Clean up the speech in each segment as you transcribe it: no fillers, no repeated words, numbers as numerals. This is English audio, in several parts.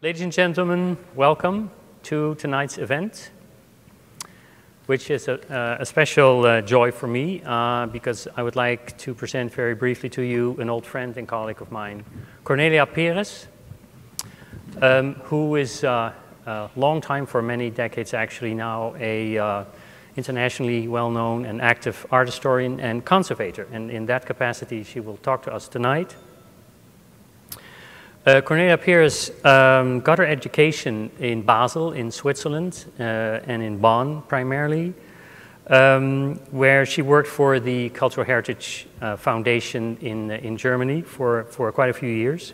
Ladies and gentlemen, welcome to tonight's event, which is a special joy for me because I would like to present very briefly to you an old friend and colleague of mine, Cornelia Peres, who is a long time, for many decades actually now, a internationally well-known and active art historian and conservator. And in that capacity, she will talk to us tonight. Cornelia Peres got her education in Basel, in Switzerland, and in Bonn primarily, where she worked for the Cultural Heritage Foundation in Germany for quite a few years.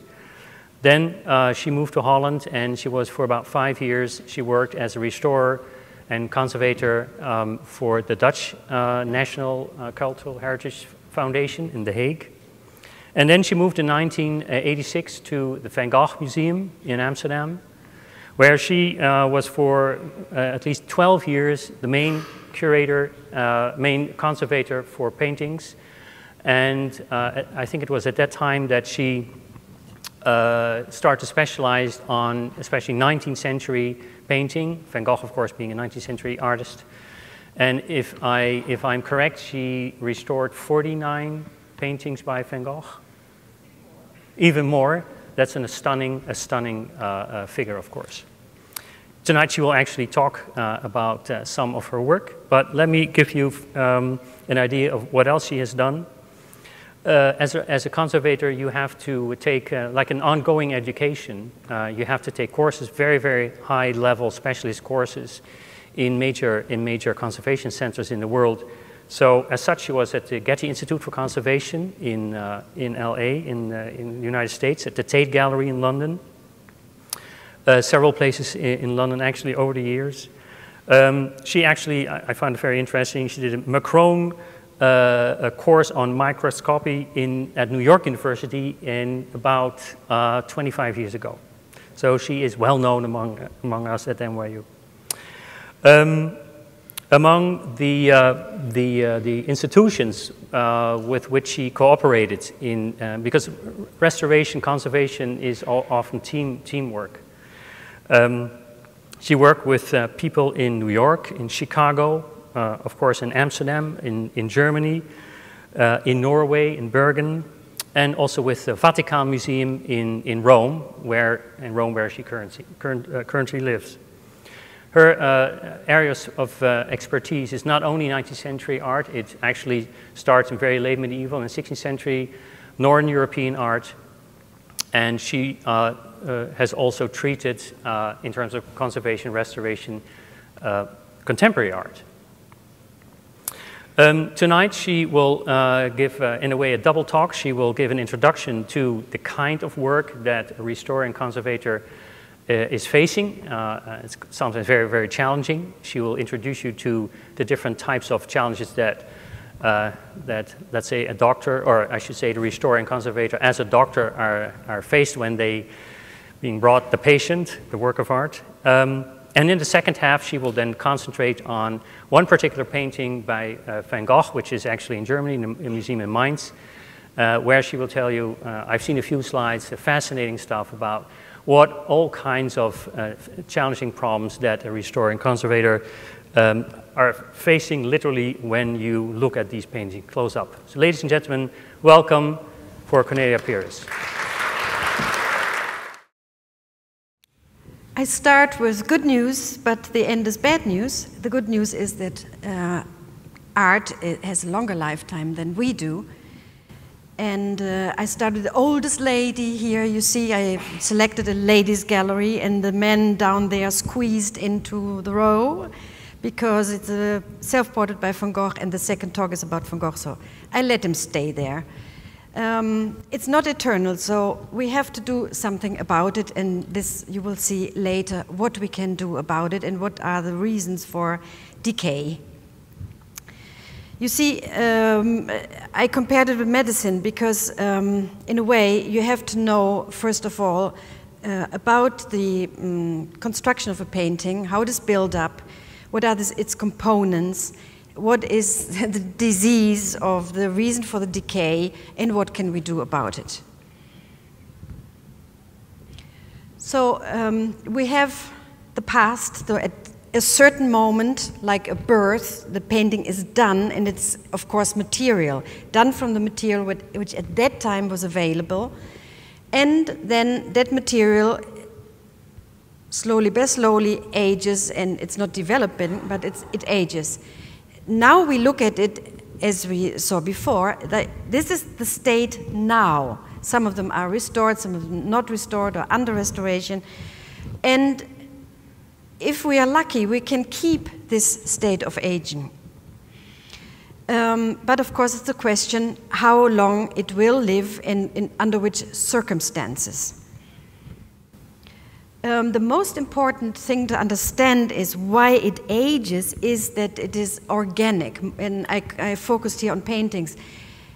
Then she moved to Holland, and she was for about 5 years. She worked as a restorer and conservator for the Dutch National Cultural Heritage Foundation in The Hague. And then she moved in 1986 to the Van Gogh Museum in Amsterdam, where she was for at least 12 years the main curator, main conservator for paintings. And I think it was at that time that she started to specialize on especially 19th century painting, Van Gogh, of course, being a 19th century artist. And if I'm correct, she restored 49 paintings by Van Gogh. Even more. That's a stunning figure, of course. Tonight she will actually talk about some of her work, but let me give you an idea of what else she has done. As a conservator, you have to take, like an ongoing education, you have to take courses, very, very high-level specialist courses in major conservation centers in the world. So, as such, she was at the Getty Institute for Conservation in LA, in the United States, at the Tate Gallery in London, several places in London, actually, over the years. She actually, I found it very interesting, she did a Macron course on microscopy at New York University in about 25 years ago. So she is well known among us at NYU. Among the institutions with which she cooperated in, because restoration, conservation is often teamwork. She worked with people in New York, in Chicago, of course in Amsterdam, in Germany, in Norway, in Bergen, and also with the Vatican Museum in Rome, where she currently lives. Her areas of expertise is not only 19th century art, it actually starts in very late medieval and 16th century Northern European art. And she has also treated, in terms of conservation, restoration, contemporary art. Tonight she will give, in a way, a double talk. She will give an introduction to the kind of work that a restorer and conservator is facing. It's sometimes very, very challenging. She will introduce you to the different types of challenges that, let's say, a doctor, or I should say the restorer and conservator as a doctor are faced when they being brought the patient, the work of art. And in the second half, she will then concentrate on one particular painting by Van Gogh, which is actually in Germany, in a museum in Mainz, where she will tell you, I've seen a few slides, fascinating stuff about what all kinds of challenging problems that a restorer and conservator are facing literally when you look at these paintings close up. So ladies and gentlemen, welcome for Cornelia Peres. I start with good news, but the end is bad news. The good news is that art has a longer lifetime than we do. And I started with the oldest lady here. You see, I selected a ladies' gallery, and the men down there squeezed into the row because it's a self-portrait by Van Gogh, and the second talk is about Van Gogh, so I let him stay there. It's not eternal, so we have to do something about it, and this you will see later what we can do about it and what are the reasons for decay. You see, I compared it with medicine because, in a way, you have to know, first of all, about the construction of a painting, how it is built up, what are its components, what is the disease of the reason for the decay, and what can we do about it. So we have the past, so at a certain moment, like a birth, the painting is done, and it's, of course, material, done from the material which at that time was available, and then that material slowly by slowly ages, and it's not developing, but it ages. Now we look at it as we saw before, that this is the state now. Some of them are restored, some of them not restored or under restoration, and if we are lucky, we can keep this state of aging. But of course, it's a question how long it will live and under which circumstances. The most important thing to understand is why it ages is that it is organic. And I focused here on paintings.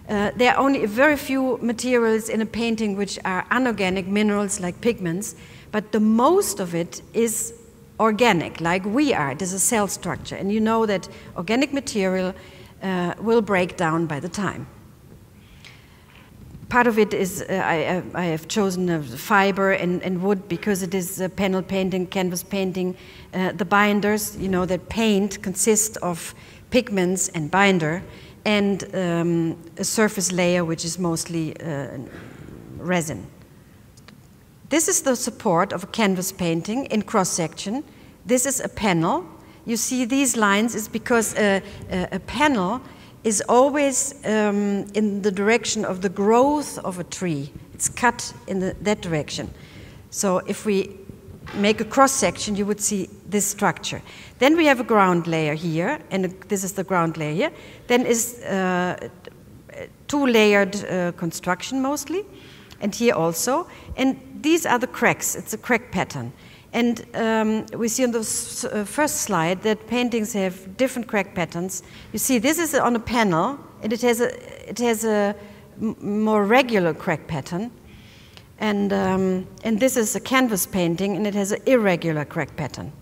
There are only very few materials in a painting which are anorganic minerals like pigments, but the most of it is organic, like we are. It is a cell structure, and you know that organic material will break down by the time. Part of it is, I have chosen fiber and wood because it is panel painting, canvas painting. The binders, you know that paint consists of pigments and binder, and a surface layer which is mostly resin. This is the support of a canvas painting in cross-section. This is a panel. You see these lines is because a panel is always in the direction of the growth of a tree. It's cut in that direction. So if we make a cross-section, you would see this structure. Then we have a ground layer here, and this is the ground layer here. Then is two-layered construction mostly, and here also. And these are the cracks. It's a crack pattern. And we see on the first slide that paintings have different crack patterns. You see, this is on a panel, and it has a more regular crack pattern. And this is a canvas painting, and it has an irregular crack pattern.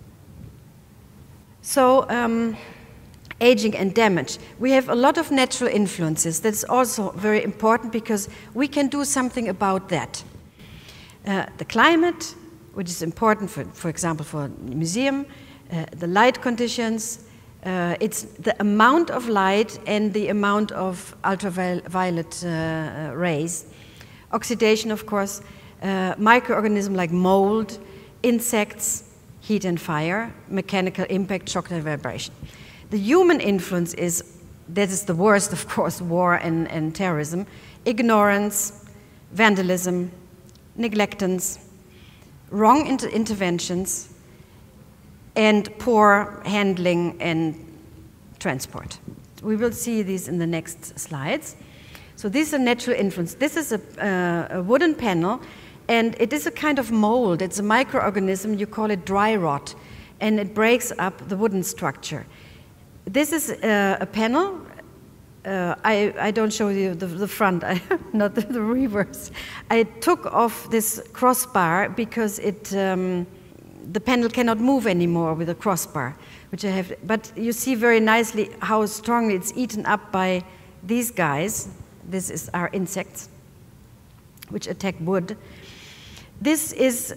So, aging and damage. We have a lot of natural influences. That's also very important because we can do something about that. The climate, which is important, for example, for a museum, the light conditions, it's the amount of light and the amount of ultraviolet rays. Oxidation, of course, microorganisms like mold, insects, heat and fire, mechanical impact, shock and vibration. The human influence that is the worst, of course, war and terrorism, ignorance, vandalism, neglectance, wrong interventions, and poor handling and transport. We will see these in the next slides. So this is a natural influence. This is a wooden panel, and it is a kind of mold. It's a microorganism. You call it dry rot, and it breaks up the wooden structure. This is a panel. I don't show you the front, not the reverse. I took off this crossbar because the panel cannot move anymore with a crossbar, which I have. But you see very nicely how strongly it's eaten up by these guys. This is our insects, which attack wood. This is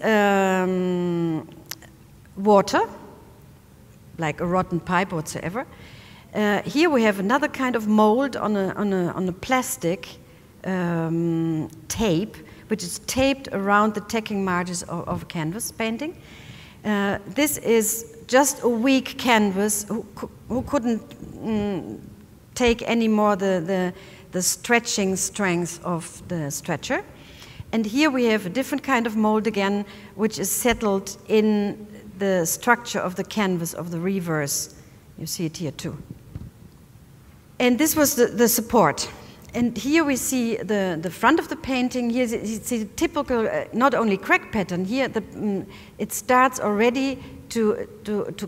water, like a rotten pipe whatsoever. Here we have another kind of mold on a plastic tape, which is taped around the tacking margins of a canvas painting. This is just a weak canvas who couldn't take any more the stretching strength of the stretcher. And here we have a different kind of mold again, which is settled in the structure of the canvas of the reverse. You see it here too. And this was the support. And here we see the front of the painting. Here you see the typical, not only crack pattern, here it starts already to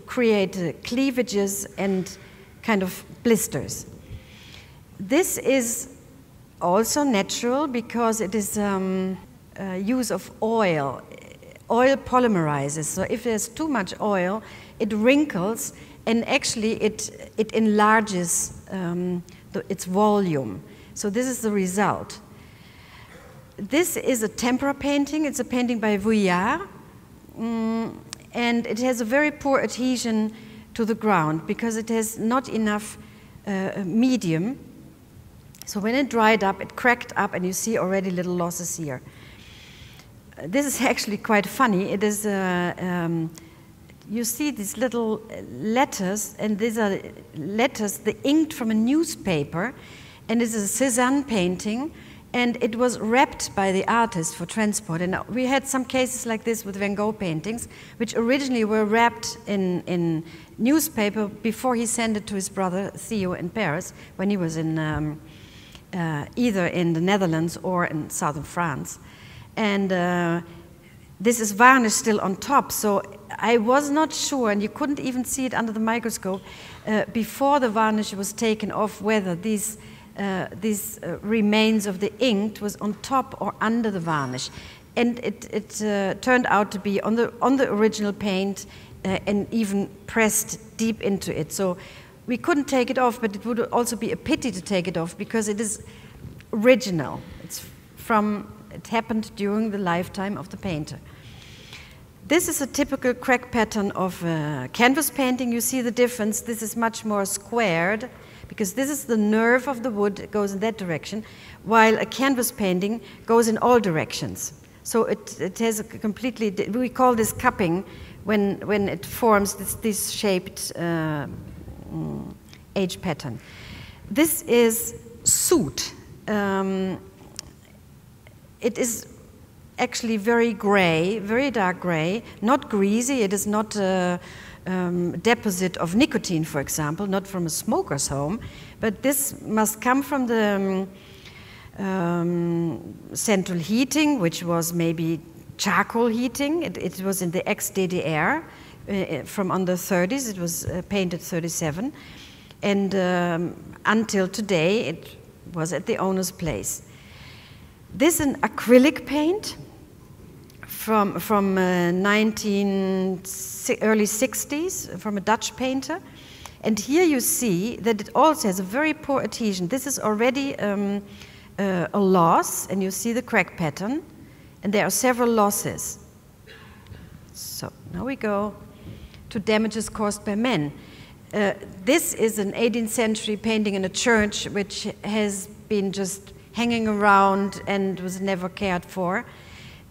create cleavages and kind of blisters. This is also natural because it is use of oil. Oil polymerizes, so if there's too much oil, it wrinkles, and actually it enlarges its volume. So this is the result. This is a tempera painting. It's a painting by Vuillard, and it has a very poor adhesion to the ground because it has not enough medium. So when it dried up, it cracked up, and you see already little losses here. This is actually quite funny. It is, you see these little letters, and these are letters, the inked from a newspaper, and it's a Cézanne painting, and it was wrapped by the artist for transport. And we had some cases like this with Van Gogh paintings, which originally were wrapped in newspaper before he sent it to his brother Theo in Paris, when he was in either in the Netherlands or in southern France. And this is varnish still on top, so I was not sure, and you couldn't even see it under the microscope, before the varnish was taken off, whether these remains of the ink was on top or under the varnish. And it turned out to be on the original paint and even pressed deep into it. So we couldn't take it off, but it would also be a pity to take it off because it is original. It happened during the lifetime of the painter. This is a typical crack pattern of canvas painting. You see the difference. This is much more squared because this is the nerve of the wood. It goes in that direction, while a canvas painting goes in all directions. So it has a completely, we call this cupping when it forms this shaped edge pattern. This is soot. It is actually very gray, very dark gray, not greasy. It is not a deposit of nicotine, for example, not from a smoker's home, but this must come from the central heating, which was maybe charcoal heating. It was in the ex-DDR from under 30s. It was painted 37, and until today it was at the owner's place. This is an acrylic paint from early 60s, from a Dutch painter. And here you see that it also has a very poor adhesion. This is already a loss, and you see the crack pattern, and there are several losses. So now we go to damages caused by men. This is an 18th century painting in a church which has been just hanging around and was never cared for.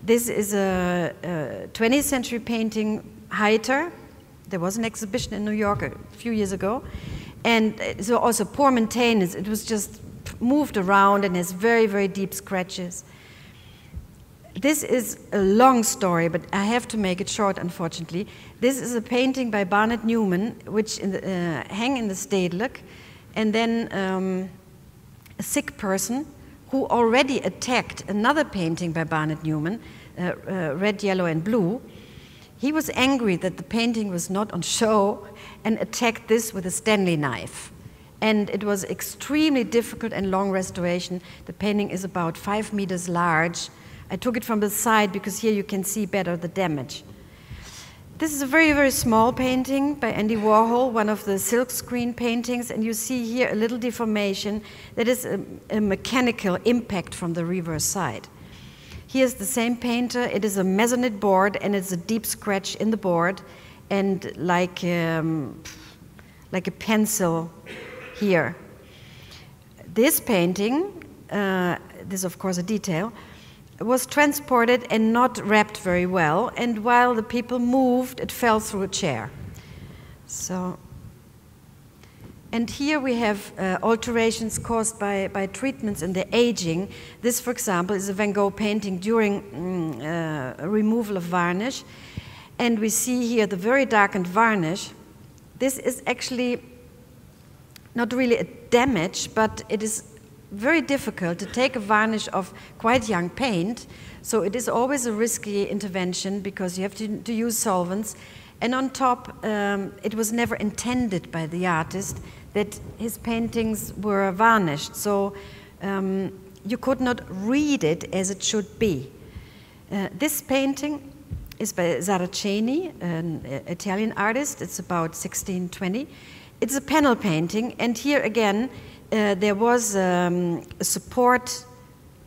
This is a 20th century painting, Heiter. There was an exhibition in New York a few years ago. And so also poor maintenance. It was just moved around and has very, very deep scratches. This is a long story, but I have to make it short, unfortunately. This is a painting by Barnett Newman, which hang in the Stedelijk, and then a sick person who already attacked another painting by Barnett Newman, Red, Yellow, and Blue. He was angry that the painting was not on show and attacked this with a Stanley knife. And it was extremely difficult and long restoration. The painting is about 5 meters large. I took it from the side because here you can see better the damage. This is a very, very small painting by Andy Warhol, one of the silkscreen paintings, and you see here a little deformation that is a mechanical impact from the reverse side. Here's the same painter. It is a mezzanine board, and it's a deep scratch in the board, and like a pencil here. This painting, this is of course a detail, was transported and not wrapped very well, and while the people moved, it fell through a chair. So, and here we have alterations caused by treatments in the aging. This, for example, is a Van Gogh painting during removal of varnish, and we see here the very darkened varnish. This is actually not really a damage, but it is very difficult to take a varnish of quite young paint, so it is always a risky intervention because you have to use solvents. And on top, it was never intended by the artist that his paintings were varnished, so you could not read it as it should be. This painting is by Saraceni, an Italian artist. It's about 1620. It's a panel painting, and here again, there was a support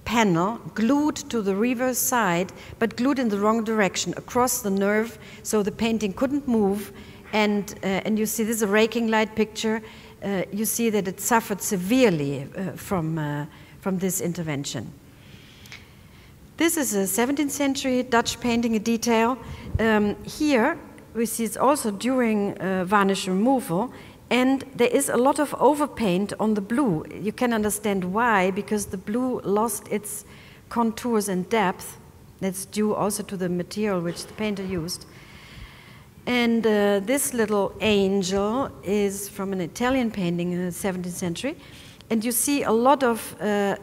panel glued to the reverse side, but glued in the wrong direction across the nerve, so the painting couldn't move. And you see, this is a raking light picture. You see that it suffered severely from this intervention. This is a 17th century Dutch painting, a detail. Here we see it's also during varnish removal, and there is a lot of overpaint on the blue. You can understand why, because the blue lost its contours and depth. That's due also to the material which the painter used. And this little angel is from an Italian painting in the 17th century. And you see a lot of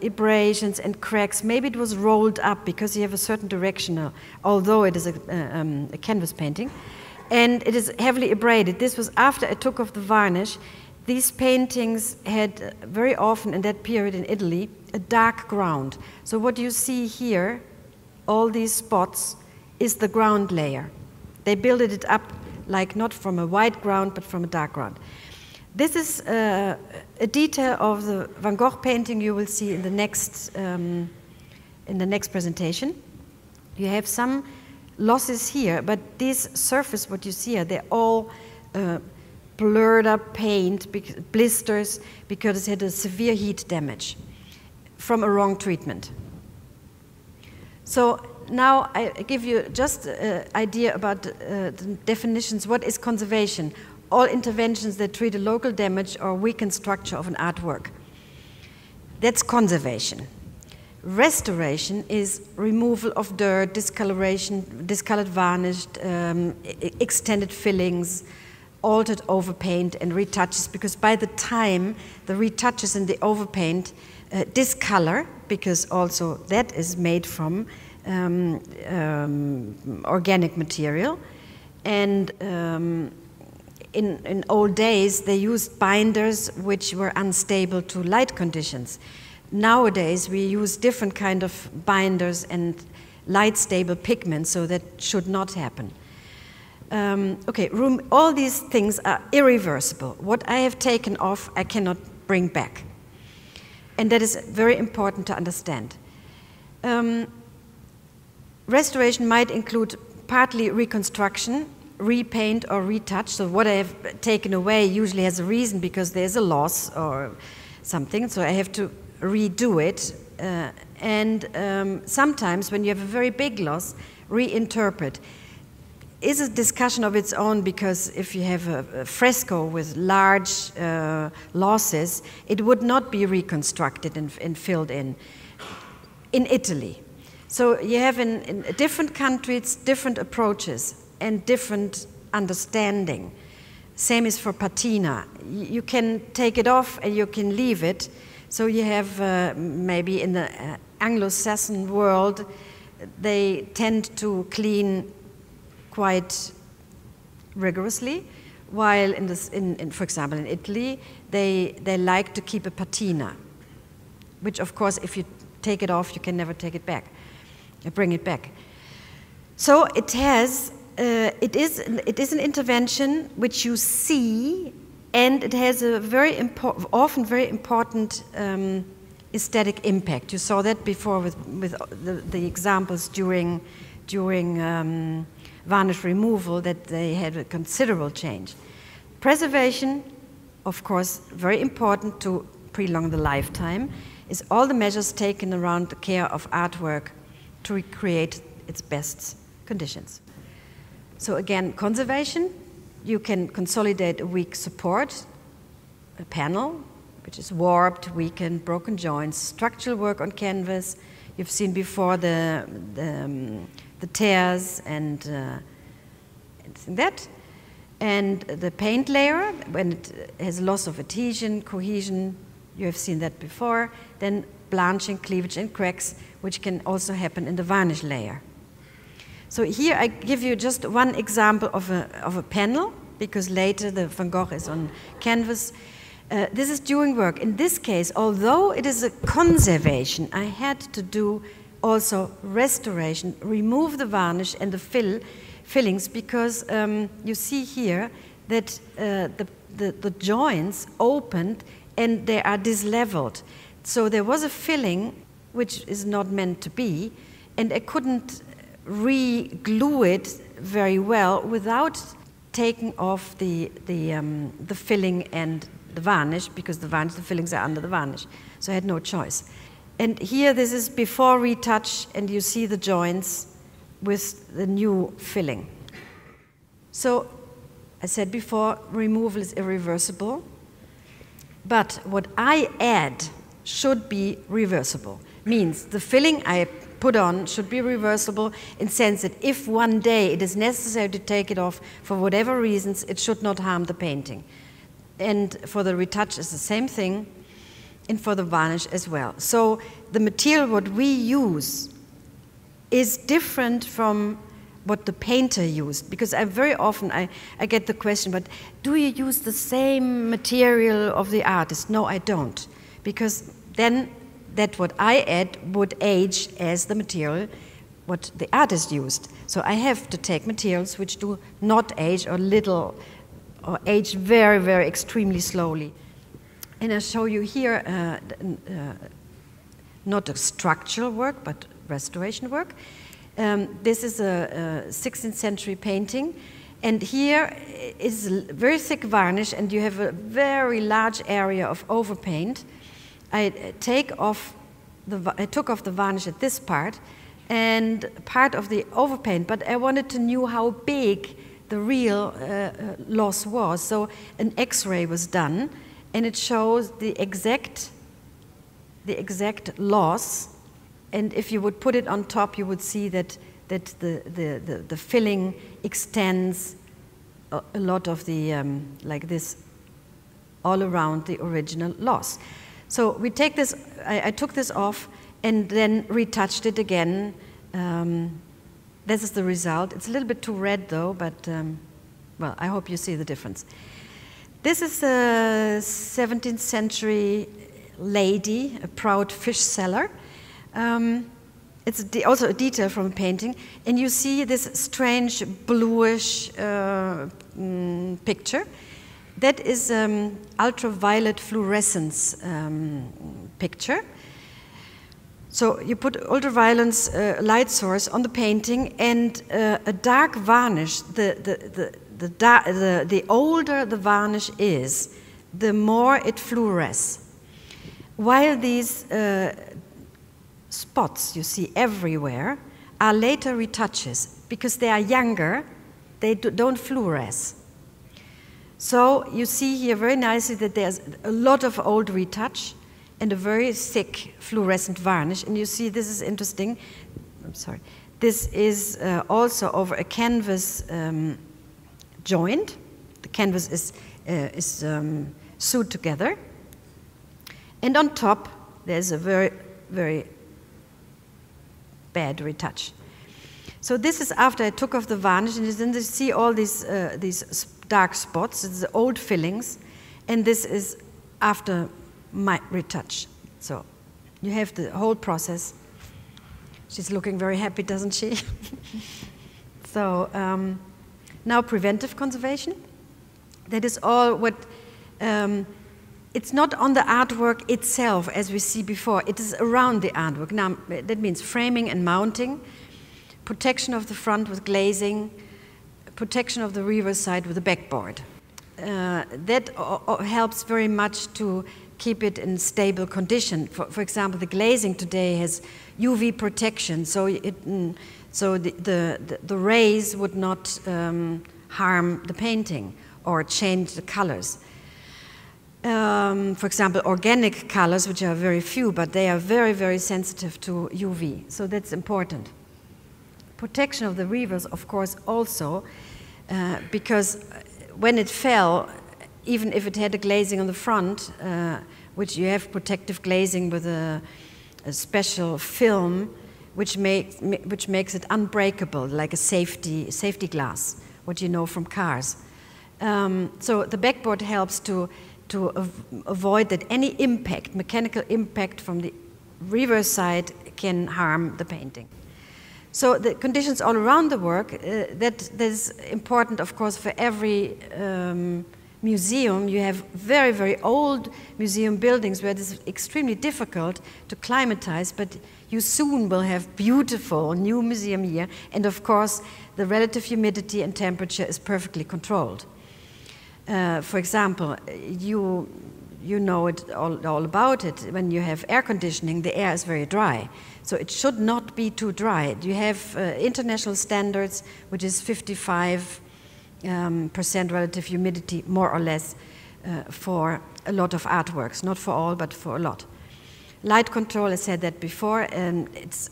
abrasions and cracks. Maybe it was rolled up because you have a certain direction, although it is a canvas painting. And it is heavily abraded. This was after I took off the varnish. These paintings had very often in that period in Italy a dark ground. So what you see here, all these spots, is the ground layer. They built it up like not from a white ground but from a dark ground. This is a detail of the Van Gogh painting you will see in the next presentation. You have some losses here, but this surface, what you see here, they're all blurred up paint, blisters, because it had a severe heat damage from a wrong treatment. So now I give you just an idea about the definitions. What is conservation? All interventions that treat a local damage or weaken structure of an artwork. That's conservation. Restoration is removal of dirt, discoloration, discolored varnish, extended fillings, altered overpaint and retouches, because by the time the retouches and the overpaint discolor, because also that is made from organic material. And in old days they used binders which were unstable to light conditions. Nowadays we use different kind of binders and light stable pigments, so that should not happen. All these things are irreversible. What I have taken off I cannot bring back, and that is very important to understand. Restoration might include partly reconstruction, repaint or retouch. So what I have taken away usually has a reason, because there's a loss or something, so I have to redo it. Sometimes when you have a very big loss, reinterpret. Is a discussion of its own, because if you have a fresco with large losses, it would not be reconstructed and filled in Italy. So you have in different countries different approaches and different understanding. Same is for patina. You can take it off and you can leave it. So you have maybe in the Anglo-Saxon world, they tend to clean quite rigorously, while for example in Italy, they like to keep a patina, which of course if you take it off, you can never take it back, bring it back. So it has, it is an intervention which you see, and it has a often very important aesthetic impact. You saw that before with the examples during varnish removal, that they had a considerable change. Preservation, of course, very important to prolong the lifetime, is all the measures taken around the care of artwork to recreate its best conditions. So again, conservation, you can consolidate a weak support, a panel, which is warped, weakened, broken joints, structural work on canvas. You've seen before the tears and that. And the paint layer, when it has loss of adhesion, cohesion, you have seen that before. Then blanching, cleavage, and cracks, which can also happen in the varnish layer. So here I give you just one example of a panel, because later the Van Gogh is on canvas. This is during work. In this case, although it is a conservation, I had to do also restoration, remove the varnish and the fillings, because you see here that the joints opened and they are disleveled. So there was a filling which is not meant to be, and I couldn't re-glue it very well without taking off the filling and the varnish, because the fillings are under the varnish. So I had no choice. And here, this is before retouch, and you see the joints with the new filling. So, I said before, removal is irreversible, but what I add should be reversible. Means the filling I put on should be reversible in the sense that if one day it is necessary to take it off for whatever reasons, it should not harm the painting. And for the retouch is the same thing, and for the varnish as well. So the material what we use is different from what the painter used, because very often I get the question, but do you use the same material of the artist? No, I don't, because then what I add would age as the material what the artist used. So I have to take materials which do not age or little, or age very, very extremely slowly. And I show you here not a structural work, but restoration work. This is a 16th century painting, and here is a very thick varnish, and you have a very large area of overpaint. I took off the varnish at this part, and part of the overpaint, but I wanted to know how big the real loss was. So an X-ray was done, and it shows the exact loss. And if you would put it on top, you would see that the filling extends a lot of the like this all around the original loss. So we take this. I took this off and then retouched it again. This is the result. It's a little bit too red though, but well, I hope you see the difference. This is a 17th century lady, a proud fish seller. It's also a detail from a painting, and you see this strange bluish picture. That is ultraviolet fluorescence picture. So you put ultraviolet light source on the painting, and a dark varnish. The older the varnish is, the more it fluoresces. While these spots you see everywhere are later retouches, because they are younger, they don't fluoresce. So you see here very nicely that there's a lot of old retouch and a very thick fluorescent varnish. And you see this is interesting. I'm sorry. This is also over a canvas joint. The canvas is sewed together. And on top, there's a very, very bad retouch. So this is after I took off the varnish, and then you see all these dark spots. It's the old fillings, and this is after my retouch. So you have the whole process. She's looking very happy, doesn't she? So now preventive conservation. That is all what. It's not on the artwork itself, as we see before. It is around the artwork. Now, that means framing and mounting, protection of the front with glazing, protection of the reverse side with a backboard. That helps very much to keep it in stable condition. For example, the glazing today has UV protection, so the rays would not harm the painting or change the colors. For example, organic colors, which are very few, but they are very, very sensitive to UV, so that's important. Protection of the reverse, of course, also, because when it fell, even if it had a glazing on the front, which you have protective glazing with a special film, which makes it unbreakable, like a safety glass, what you know from cars. So the backboard helps to avoid that any impact, mechanical impact from the reverse side can harm the painting. So the conditions all around the work, that is important, of course, for every museum, you have very, very old museum buildings where it is extremely difficult to climatize, but you soon will have beautiful new museum here. And of course, the relative humidity and temperature is perfectly controlled. For example, you know it all about it. When you have air conditioning, the air is very dry. So it should not be too dry. You have international standards, which is 55% relative humidity, more or less, for a lot of artworks. Not for all, but for a lot. Light control, I said that before, and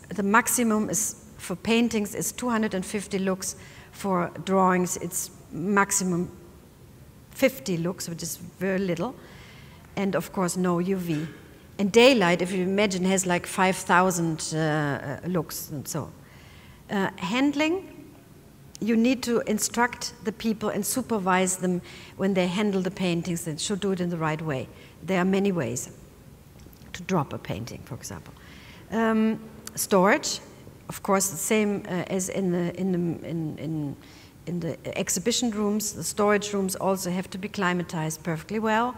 the maximum is for paintings is 250 lux. For drawings, it's maximum 50 lux, which is very little. And of course, no UV. And daylight, if you imagine, has like 5,000 lux and so. Handling, you need to instruct the people and supervise them when they handle the paintings. They should do it in the right way. There are many ways to drop a painting, for example. Storage, of course, the same as in the exhibition rooms. The storage rooms also have to be climatized perfectly well.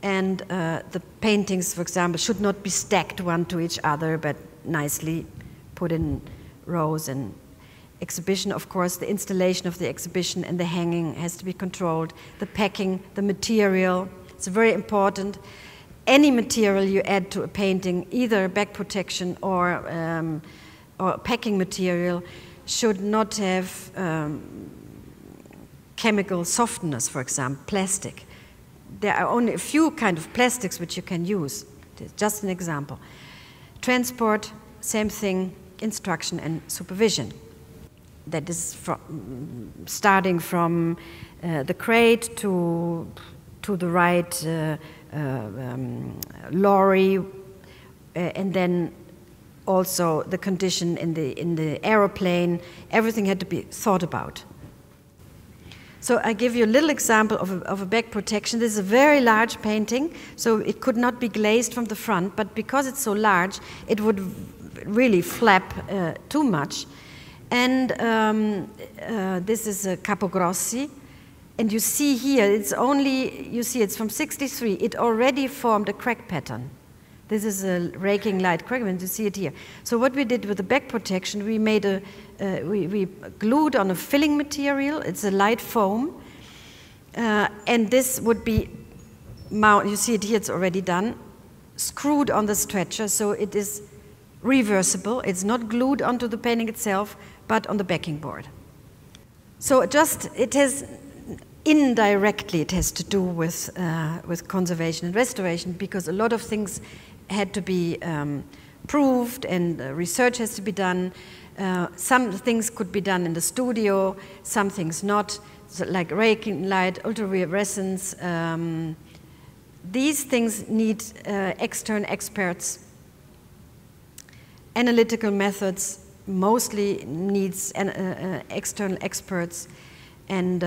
And the paintings, for example, should not be stacked one to each other, but nicely put in rows. And exhibition, of course, the installation of the exhibition and the hanging has to be controlled. The packing, the material, it's very important. Any material you add to a painting, either back protection or packing material, should not have chemical softeners, for example, plastic. There are only a few kind of plastics which you can use. Just an example. Transport, same thing, instruction and supervision. That is starting from the crate to the right lorry, and then also the condition in the aeroplane. Everything had to be thought about. So I give you a little example of a back protection. This is a very large painting, so it could not be glazed from the front, but because it's so large, it would really flap too much. And this is a Capogrossi, and you see here, it's from 63, it already formed a crack pattern. This is a raking light crack, and you see it here. So what we did with the back protection, we made we glued on a filling material. It's a light foam, and this would be mounted. You see it here; it's already done. Screwed on the stretcher, so it is reversible. It's not glued onto the painting itself, but on the backing board. So it has indirectly it has to do with conservation and restoration, because a lot of things had to be proved, and research has to be done. Some things could be done in the studio, some things not, so like raking light, ultraviorescence. These things need external experts. Analytical methods mostly needs external experts, and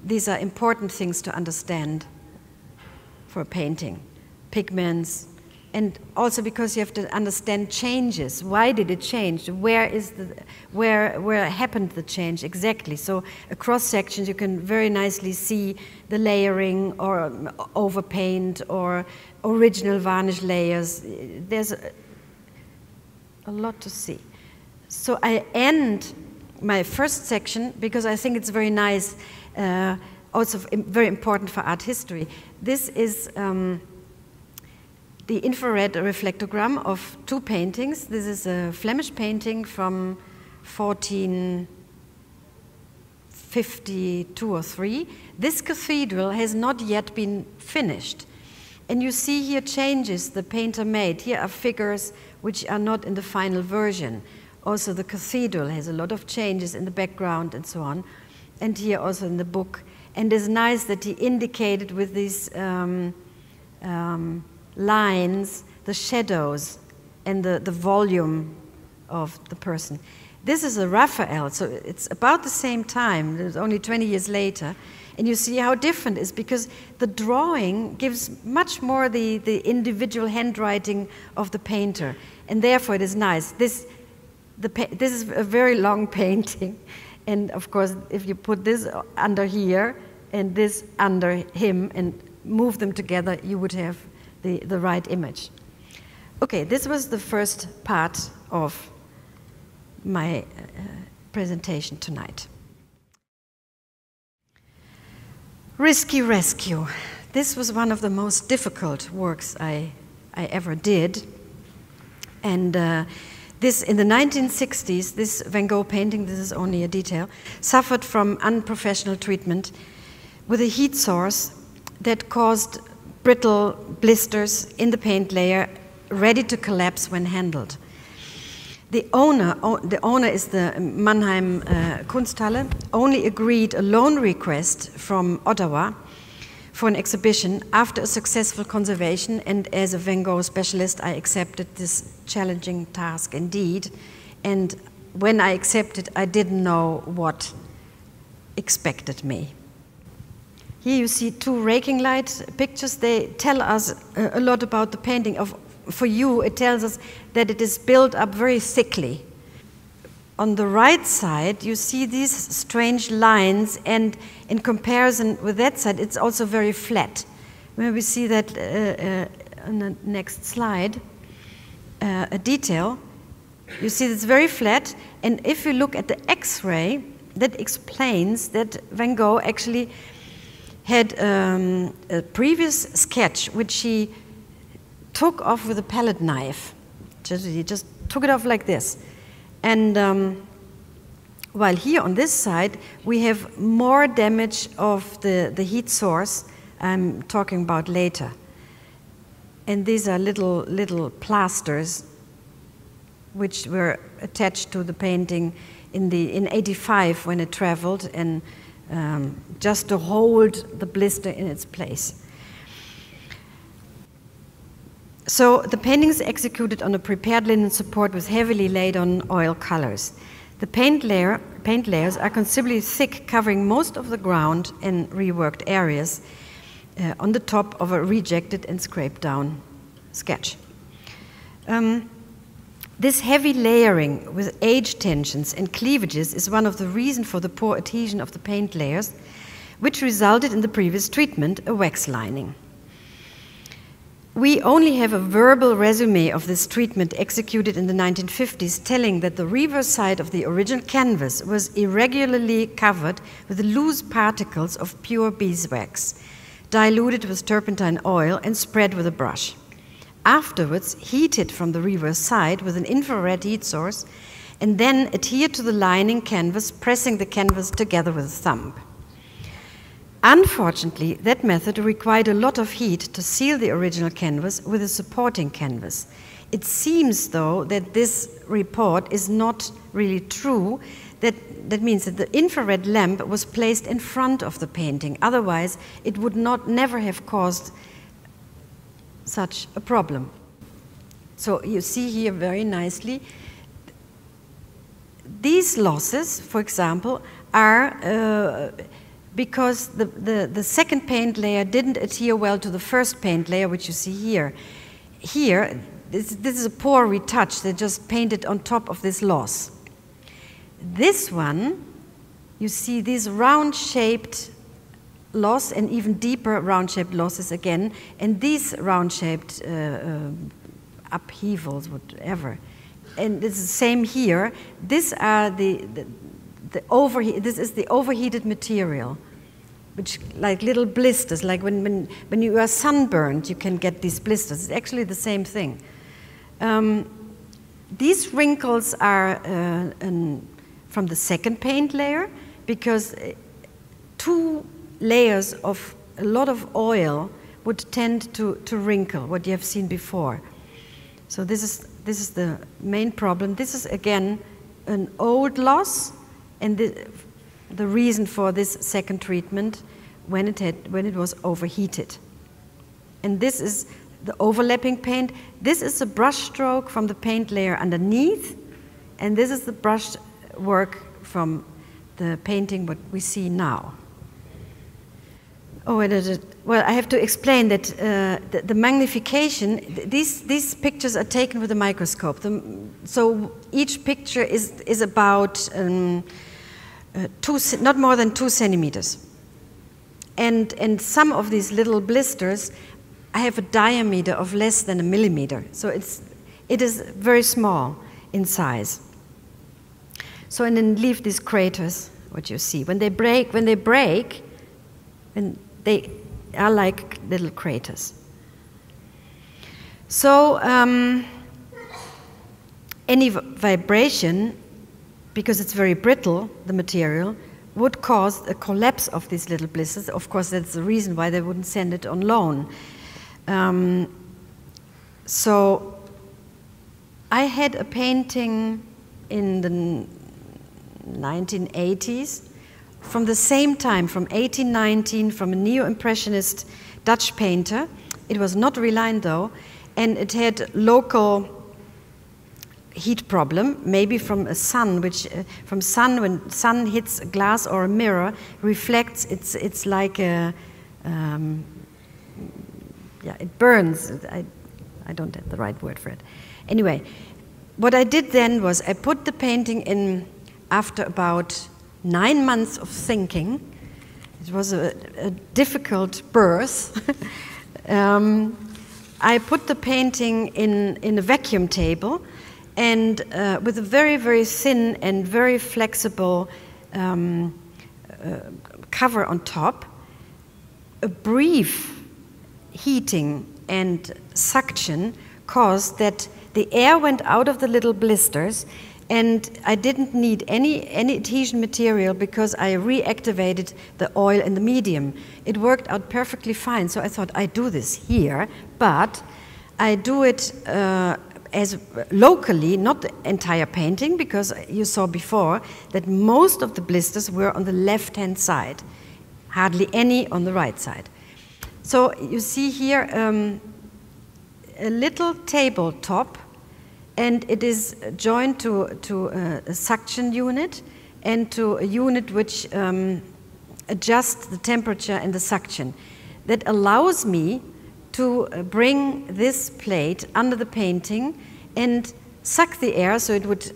these are important things to understand for painting. Pigments, and also because you have to understand changes. Why did it change? Where happened the change exactly? So across sections you can very nicely see the layering or overpaint or original varnish layers. There's a lot to see. So I end my first section because I think it's very nice, also very important for art history. This is the infrared reflectogram of two paintings. This is a Flemish painting from 1452 or 3. This cathedral has not yet been finished. And you see here changes the painter made. Here are figures which are not in the final version. Also the cathedral has a lot of changes in the background and so on. And here also in the book. And it's nice that he indicated with these lines, the shadows and the volume of the person. This is a Raphael, so it's about the same time, it's only 20 years later, and you see how different it is, because the drawing gives much more the individual handwriting of the painter, and therefore it is nice. This is a very long painting, and of course if you put this under here, and this under him and move them together, you would have the right image. Okay, this was the first part of my presentation tonight. Risky Rescue. This was one of the most difficult works I ever did. And this, in the 1960s, this Van Gogh painting, this is only a detail, suffered from unprofessional treatment with a heat source that caused brittle blisters in the paint layer, ready to collapse when handled. The owner is the Mannheim Kunsthalle, only agreed a loan request from Ottawa for an exhibition after a successful conservation, and as a Van Gogh specialist, I accepted this challenging task indeed. And when I accepted, I didn't know what expected me. Here you see two raking light pictures. They tell us a lot about the painting. For you, it tells us that it is built up very thickly. On the right side, you see these strange lines, and in comparison with that side, it's also very flat. Maybe we see that on the next slide, a detail. You see it's very flat, and if you look at the X-ray, that explains that Van Gogh actually had a previous sketch which he took off with a palette knife. He just took it off like this. And while here on this side, we have more damage of the heat source I'm talking about later. And these are little plasters which were attached to the painting in 85 when it traveled, and just to hold the blister in its place. So the painting is executed on a prepared linen support with heavily laid on oil colors. The paint layers are considerably thick, covering most of the ground and reworked areas on the top of a rejected and scraped down sketch. This heavy layering with age tensions and cleavages is one of the reasons for the poor adhesion of the paint layers, which resulted in the previous treatment, a wax lining. We only have a verbal resume of this treatment executed in the 1950s, telling that the reverse side of the original canvas was irregularly covered with loose particles of pure beeswax, diluted with turpentine oil and spread with a brush. Afterwards, heated from the reverse side with an infrared heat source, and then adhered to the lining canvas, pressing the canvas together with a thumb. Unfortunately, that method required a lot of heat to seal the original canvas with a supporting canvas. It seems, though, that this report is not really true. That means that the infrared lamp was placed in front of the painting. Otherwise, it would never have caused such a problem. So you see here very nicely, these losses, for example, are because the second paint layer didn't adhere well to the first paint layer, which you see here. Here, this is a poor retouch. They just painted on top of this loss. This one, you see these round-shaped loss and even deeper round-shaped losses again, and these round-shaped upheavals, whatever. And it's the same here. These are this is the overheated material, which like little blisters, like when you are sunburned, you can get these blisters. It's actually the same thing. These wrinkles are from the second paint layer, because two layers of a lot of oil would tend to wrinkle, what you have seen before. So this is the main problem. This is again an old loss, and the reason for this second treatment when it was overheated. And this is the overlapping paint. This is a brush stroke from the paint layer underneath, and this is the brush work from the painting what we see now. Oh, well, I have to explain that the magnification, these pictures are taken with a microscope. So each picture is about not more than 2 centimeters. And some of these little blisters, I have a diameter of less than 1 millimeter. So it is very small in size. So and then leave these craters, what you see. When they break, they are like little craters. So any vibration, because it's very brittle, the material, would cause a collapse of these little blisters. Of course, that's the reason why they wouldn't send it on loan. So I had a painting in the 1980s from the same time, from 1819, from a neo-impressionist Dutch painter. It was not relined though, and it had local heat problem, maybe from a sun, which from sun, when sun hits a glass or a mirror, reflects. It's like a yeah, it burns. I don't have the right word for it. Anyway, what I did then was I put the painting in after about 9 months of thinking. It was a difficult birth. I put the painting in a vacuum table, and with a very, very thin and very flexible cover on top. A brief heating and suction caused that the air went out of the little blisters, and I didn't need any adhesion material because I reactivated the oil in the medium. It worked out perfectly fine, so I thought I do this here, but I do it as locally, not the entire painting, because you saw before that most of the blisters were on the left-hand side, hardly any on the right side. So you see here a little tabletop, and it is joined to a suction unit and to a unit which adjusts the temperature and the suction. That allows me to bring this plate under the painting and suck the air, so it would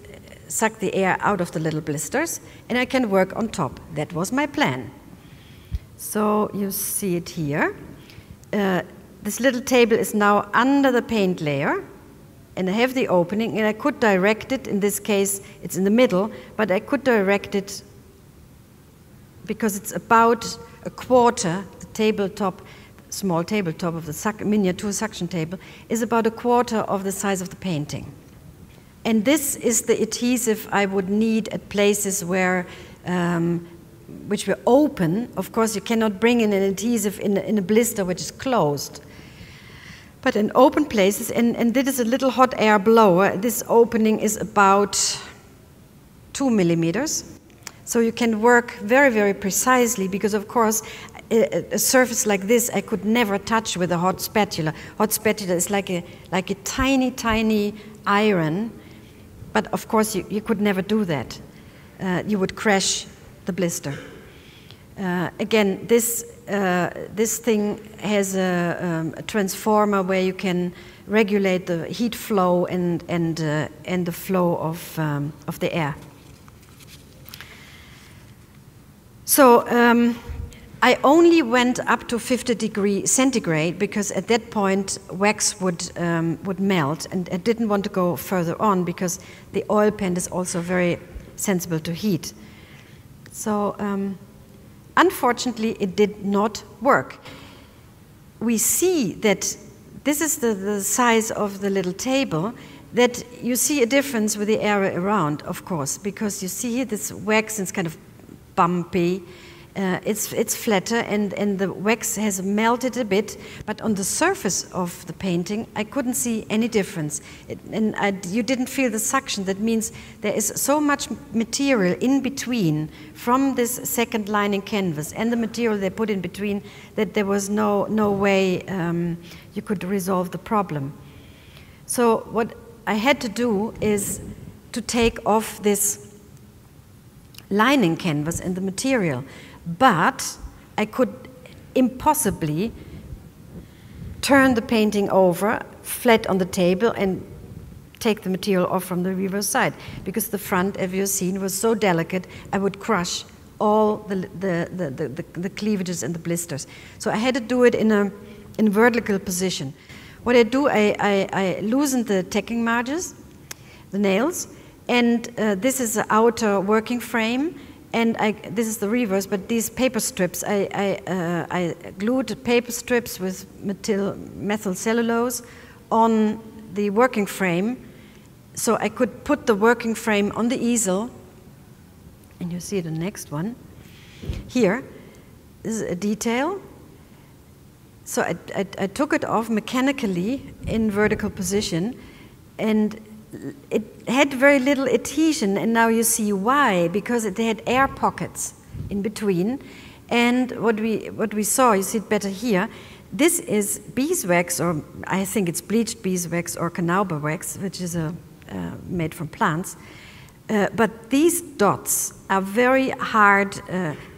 suck the air out of the little blisters, and I can work on top. That was my plan. So you see it here. This little table is now under the paint layer, and I have the opening, and I could direct it. In this case, it's in the middle, but I could direct it because it's about a quarter, the tabletop, small tabletop of the miniature suction table, is about a quarter of the size of the painting. And this is the adhesive I would need at places where which were open. Of course, you cannot bring in an adhesive in a blister which is closed. But in open places, and this is a little hot air blower, this opening is about 2 millimeters. So you can work very, very precisely, because of course, a surface like this I could never touch with a hot spatula. Hot spatula is like a tiny, tiny iron, but of course you could never do that. You would crash the blister. Again, this thing has a transformer where you can regulate the heat flow and the flow of the air. So I only went up to 50 degrees centigrade because at that point wax would melt, and I didn't want to go further on because the oil paint is also very sensible to heat. So unfortunately, it did not work. We see that this is the size of the little table, that you see a difference with the area around, of course, because you see here this wax is kind of bumpy. It's flatter, and the wax has melted a bit, but on the surface of the painting, I couldn't see any difference. You didn't feel the suction. That means there is so much material in between from this second lining canvas and the material they put in between that there was no way you could resolve the problem. So what I had to do is to take off this lining canvas and the material. But I could impossibly turn the painting over flat on the table and take the material off from the reverse side, because the front, as you've seen, was so delicate I would crush all the cleavages and the blisters. So I had to do it in a vertical position. What I do, I loosen the tacking margins, the nails, and this is the outer working frame, and this is the reverse, but these paper strips, I glued paper strips with methyl cellulose on the working frame, so I could put the working frame on the easel, and you see the next one here. This is a detail. So I took it off mechanically in vertical position, and it had very little adhesion, and now you see why, because it had air pockets in between. And what we saw, you see it better here, this is beeswax, or I think it's bleached beeswax or canauber wax, which is made from plants. But these dots are very hard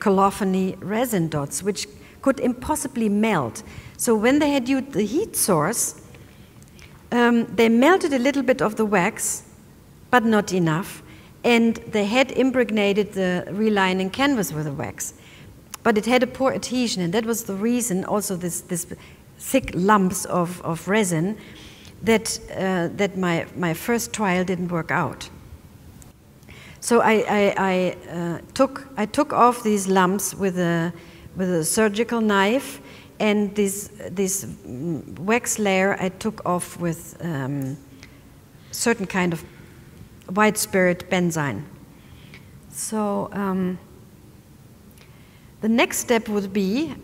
colophony resin dots, which could impossibly melt. So when they had used the heat source, they melted a little bit of the wax, but not enough, and they had impregnated the relining canvas with the wax. But it had a poor adhesion, and that was the reason, also this thick lumps of resin, that my first trial didn't work out. So I took off these lumps with a surgical knife, and this wax layer I took off with certain kind of white spirit benzine. So the next step would be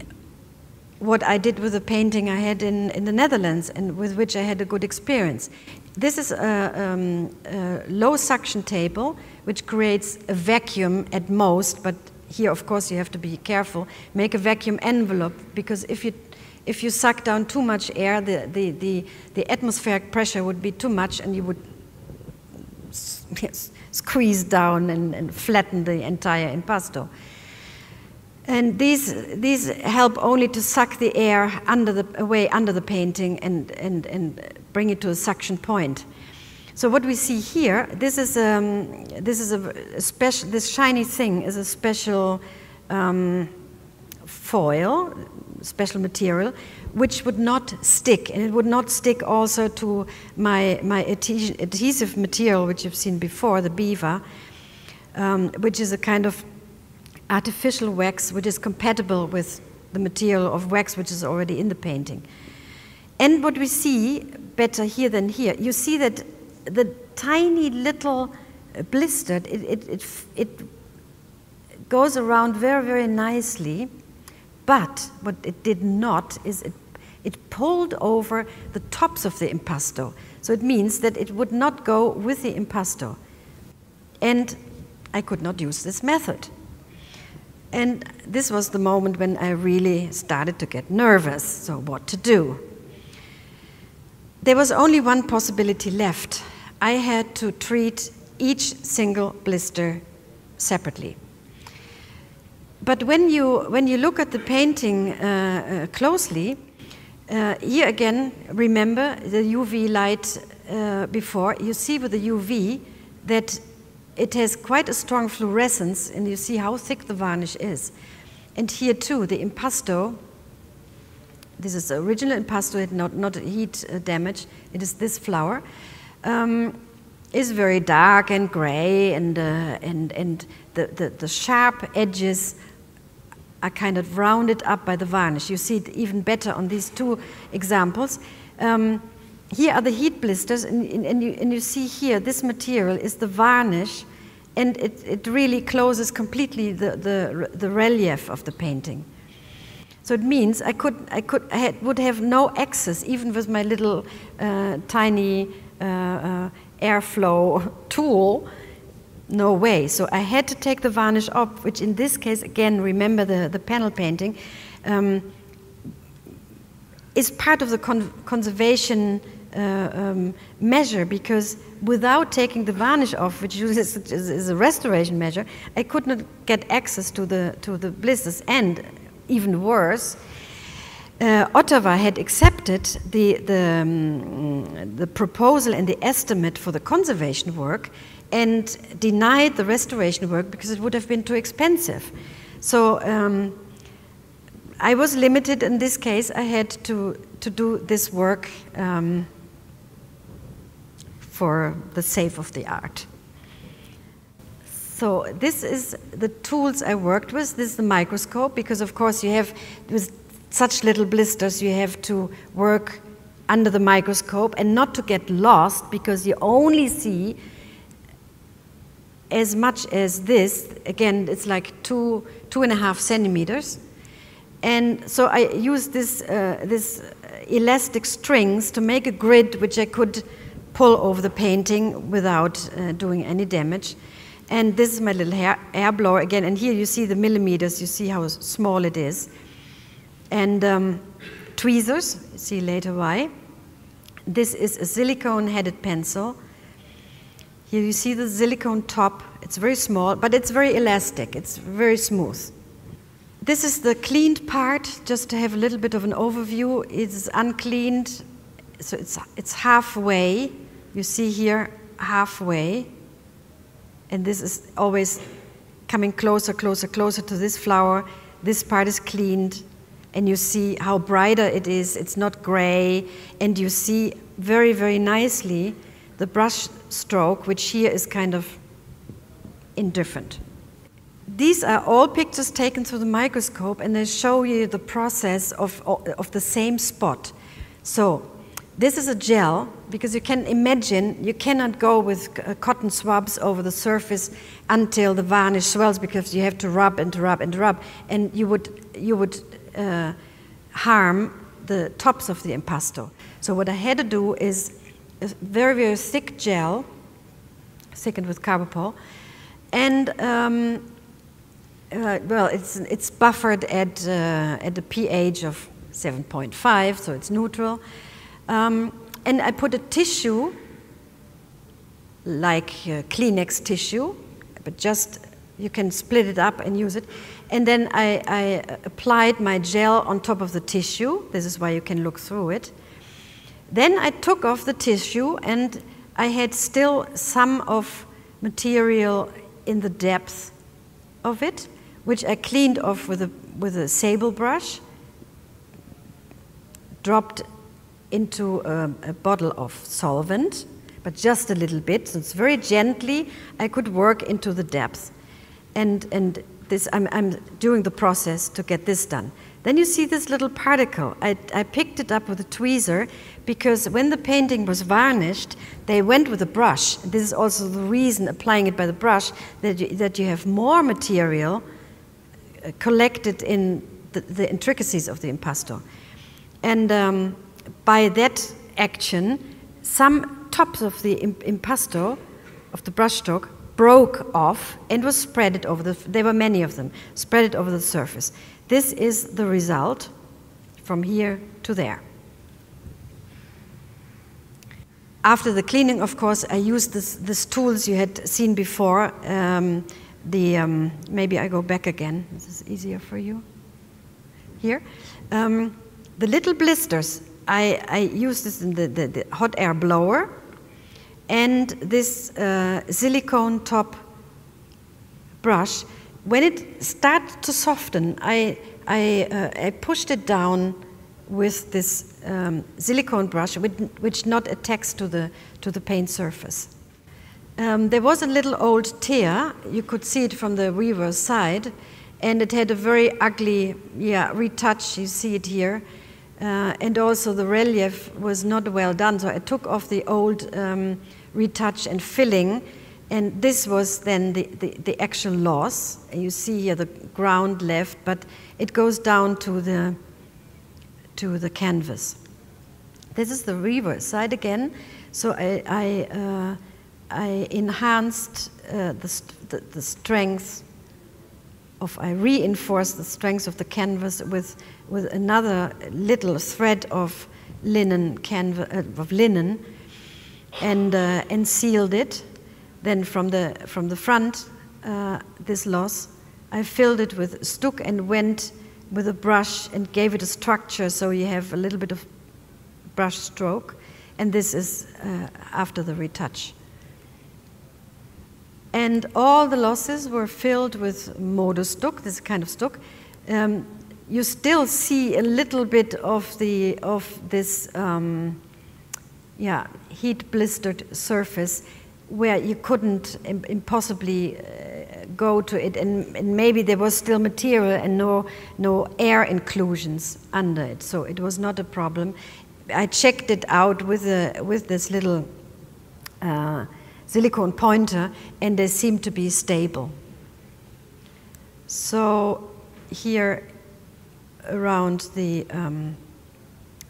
what I did with the painting I had in the Netherlands, and with which I had a good experience. This is a low suction table, which creates a vacuum at most, but here, of course, you have to be careful. Make a vacuum envelope, because if you suck down too much air, the atmospheric pressure would be too much, and you would squeeze down and flatten the entire impasto. And these help only to suck the air away under the painting and bring it to a suction point. So what we see here, this shiny thing is a special foil, special material, which would not stick, and it would not stick also to my adhesive material, which you've seen before, the Beaver, which is a kind of artificial wax which is compatible with the material of wax which is already in the painting. And what we see better here than here, you see that the tiny little blister, it goes around very, very nicely, but what it did not is it pulled over the tops of the impasto. So it means that it would not go with the impasto. And I could not use this method. And this was the moment when I really started to get nervous, so what to do? There was only one possibility left. I had to treat each single blister separately. But when you look at the painting closely, here again, remember the UV light before, you see with the UV that it has quite a strong fluorescence, and you see how thick the varnish is. And here too, the impasto, this is the original impasto, it not heat damage, it is this flower, is very dark and gray, and the sharp edges are kind of rounded up by the varnish. You see it even better on these two examples. Here are the heat blisters, and you see here, this material is the varnish, and it really closes completely the relief of the painting. So it means I would have no access, even with my little tiny airflow tool, no way. So I had to take the varnish off, which in this case, again, remember the panel painting, is part of the conservation measure, because without taking the varnish off, which is a restoration measure, I could not get access to the blisters. And even worse, Ottawa had accepted the proposal and the estimate for the conservation work, and denied the restoration work because it would have been too expensive. So I was limited in this case. I had to do this work for the sake of the art. So this is the tools I worked with. This is the microscope, because of course you have, with such little blisters, you have to work under the microscope and not to get lost, because you only see as much as this. Again, it's like 2.5 centimeters. And so I used this elastic strings to make a grid which I could pull over the painting without doing any damage. And this is my little air blower again, and here you see the millimeters, you see how small it is. And tweezers, you see later why. This is a silicone-headed pencil. Here you see the silicone top. It's very small, but it's very elastic. It's very smooth. This is the cleaned part, just to have a little bit of an overview. It's uncleaned, so it's halfway. You see here, halfway. And this is always coming closer, closer, closer to this flower. This part is cleaned, and you see how brighter it is. It's not gray, and you see very, very nicely the brush stroke, which here is kind of indifferent. These are all pictures taken through the microscope, and they show you the process of the same spot. So this is a gel, because you can imagine you cannot go with cotton swabs over the surface until the varnish swells, because you have to rub and to rub and to rub, and you would harm the tops of the impasto. So what I had to do is a very, very thick gel, thickened with carbopol, and well, it's buffered at a pH of 7.5, so it's neutral. And I put a tissue, like Kleenex tissue, but just you can split it up and use it. And then I applied my gel on top of the tissue. This is why you can look through it. Then I took off the tissue, and I had still some of material in the depth of it, which I cleaned off with a sable brush, dropped into a bottle of solvent, but just a little bit, so it's very gently. I could work into the depth, and this I'm doing the process to get this done. Then you see this little particle. I picked it up with a tweezer, because when the painting was varnished, they went with a brush. This is also the reason, applying it by the brush, that you have more material collected in the intricacies of the impasto. And by that action, some tops of the impasto, of the brushstroke, broke off and was spread over there were many of them, spread over the surface. This is the result from here to there. After the cleaning, of course, I used these tools you had seen before. Maybe I go back again. This is easier for you. Here. The little blisters, I use this in the hot air blower, and this silicone top brush. When it started to soften, I pushed it down with this silicone brush, which not attacks to the paint surface. There was a little old tear. You could see it from the reverse side, and it had a very ugly, retouch. You see it here. And also the relief was not well done, so I took off the old retouch and filling, and this was then the actual loss. You see here the ground left, but it goes down to the canvas. This is the reverse side again. So I enhanced the strength of, I reinforced the strength of the canvas with another little thread of linen and sealed it. Then from the front, this loss, I filled it with stuck and went with a brush and gave it a structure, so you have a little bit of brush stroke. And this is after the retouch. And all the losses were filled with Modo stuck, this kind of stuck. You still see a little bit of this heat blistered surface where you couldn't impossibly go to it, and maybe there was still material and no air inclusions under it, so it was not a problem. I checked it out with this little silicone pointer, and they seem to be stable. So here around the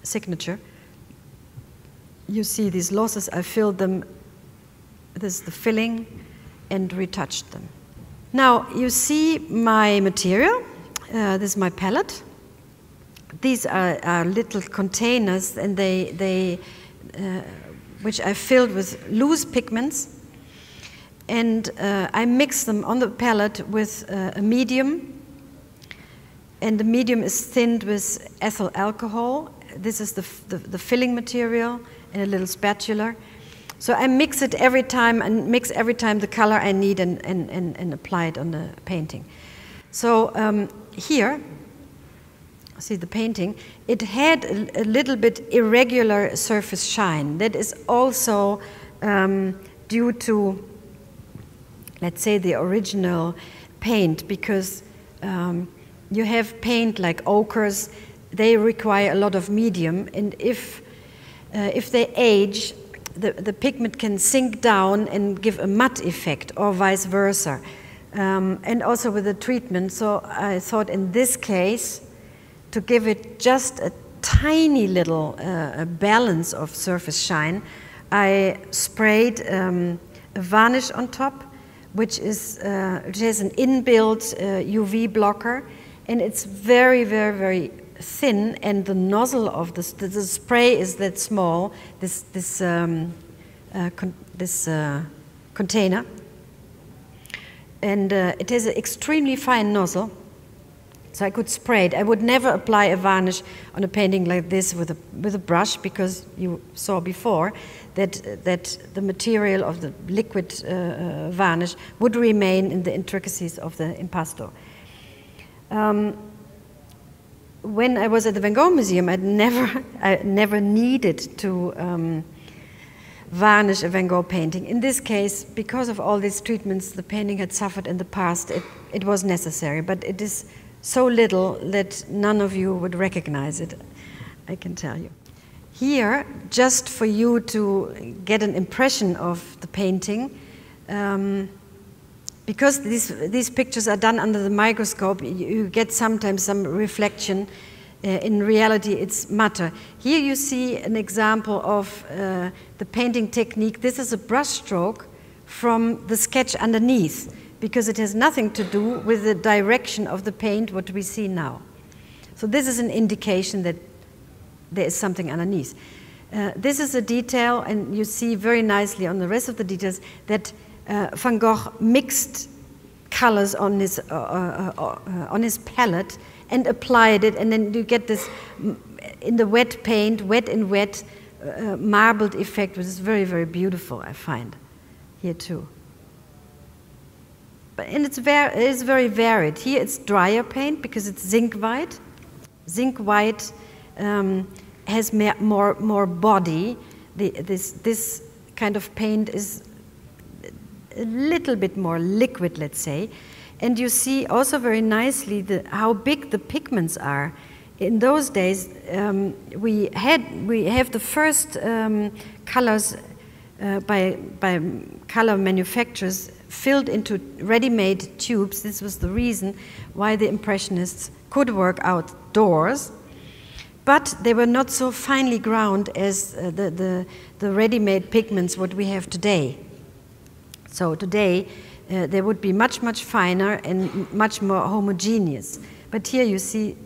signature, you see these losses. I filled them. This is the filling, and retouched them. Now you see my material. This is my palette. These are little containers, and which I filled with loose pigments, and I mix them on the palette with a medium, and the medium is thinned with ethyl alcohol. This is the filling material, and a little spatula. So I mix it every time, and mix every time the color I need, and apply it on the painting. So here, see the painting, it had a little bit irregular surface shine. That is also due to, let's say, the original paint, because you have paint like ochres, they require a lot of medium, and if they age, the pigment can sink down and give a matte effect, or vice versa. And also with the treatment, so I thought in this case, to give it just a tiny little balance of surface shine, I sprayed a varnish on top, which has an inbuilt UV blocker, and it's very, very, very thin, and the nozzle of the spray is that small, this container, and it has an extremely fine nozzle, so I could spray it. I would never apply a varnish on a painting like this with a brush, because you saw before that the material of the liquid varnish would remain in the intricacies of the impasto. When I was at the Van Gogh Museum, I never needed to varnish a Van Gogh painting. In this case, because of all these treatments the painting had suffered in the past, it was necessary, but it is so little that none of you would recognize it, I can tell you. Here, just for you to get an impression of the painting, because these pictures are done under the microscope, you get sometimes some reflection. In reality, it's matter. Here you see an example of the painting technique. This is a brush stroke from the sketch underneath, because it has nothing to do with the direction of the paint, what we see now. So this is an indication that there is something underneath. This is a detail, and you see very nicely on the rest of the details that Van Gogh mixed colors on his palette and applied it, and then you get this in the wet paint, wet in wet, marbled effect, which is very, very beautiful, I find, here too. And it is very varied. Here it's drier paint because it's zinc white. Zinc white has more body. This kind of paint is a little bit more liquid, let's say. And you see also very nicely how big the pigments are. In those days, we have the first colors by color manufacturers filled into ready-made tubes. This was the reason why the Impressionists could work outdoors, but they were not so finely ground as the ready-made pigments what we have today. So today they would be much, much finer and much more homogeneous. But here you see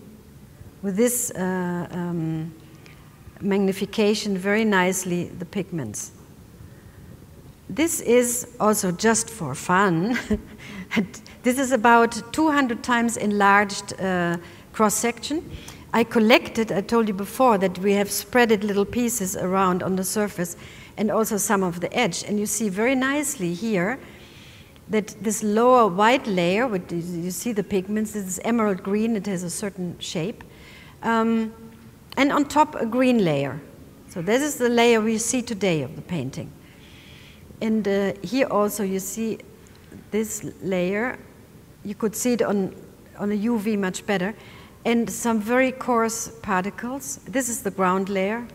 with this magnification very nicely the pigments. This is also just for fun. This is about 200 times enlarged cross-section. I collected, I told you before, that we have spreaded little pieces around on the surface and also some of the edge. And you see very nicely here that this lower white layer, which you see the pigments, this is emerald green, it has a certain shape, and on top a green layer. So this is the layer we see today of the painting. And here also you see this layer. You could see it on a UV much better. And some very coarse particles. This is the ground layer.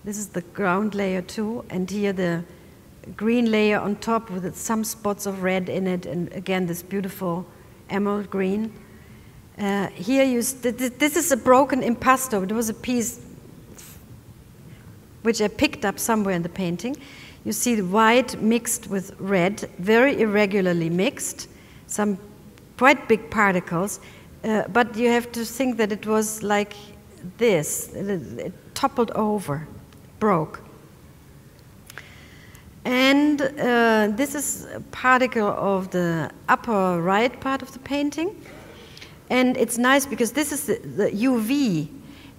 This is the ground layer too. And here the green layer on top with some spots of red in it. And again, this beautiful emerald green. Here this is a broken impasto. It was a piece which I picked up somewhere in the painting. You see the white mixed with red, very irregularly mixed, some quite big particles, but you have to think that it was like this. It toppled over, broke. And this is a particle of the upper right part of the painting. And it's nice because this is the UV.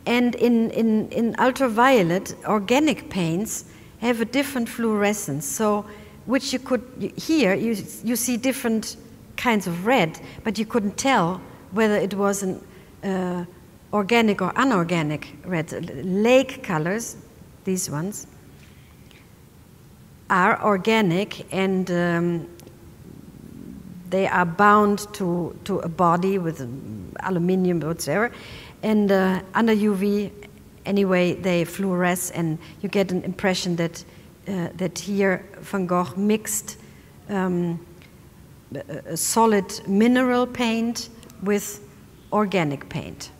And in ultraviolet, organic paints have a different fluorescence. So, which you could, here you see different kinds of red, but you couldn't tell whether it was an organic or unorganic red. Lake colors, these ones, are organic, and they are bound to a body with aluminium or whatever, and under UV, anyway, they fluoresce, and you get an impression that that here Van Gogh mixed a solid mineral paint with organic paint.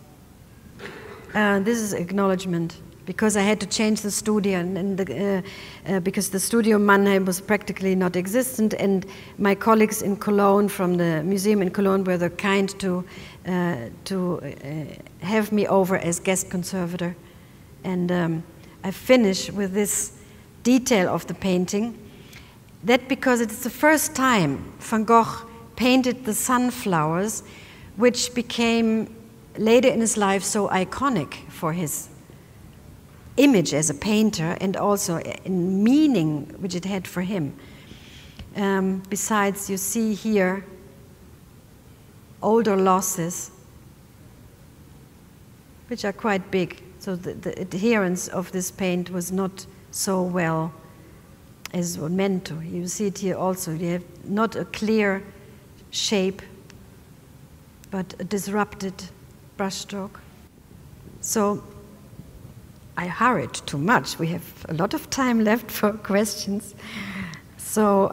This is acknowledgement, because I had to change the studio, and because the studio Mannheim was practically not existent, and my colleagues in Cologne from the museum in Cologne were the kind to have me over as guest conservator. And I finish with this detail of the painting, that because it's the first time Van Gogh painted the sunflowers, which became later in his life so iconic for his image as a painter, and also in meaning which it had for him. Besides, you see here older losses, which are quite big. So the adherence of this paint was not so well as was meant to. You see it here also. You have not a clear shape, but a disrupted brushstroke. So I hurried too much. We have a lot of time left for questions. So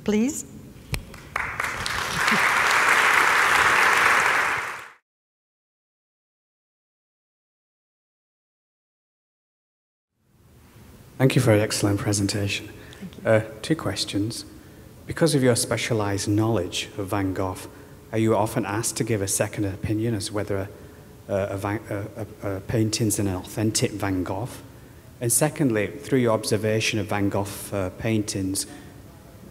please. Thank you for an excellent presentation. Two questions. Because of your specialized knowledge of Van Gogh, are you often asked to give a second opinion as whether a painting's an authentic Van Gogh? And secondly, through your observation of Van Gogh paintings,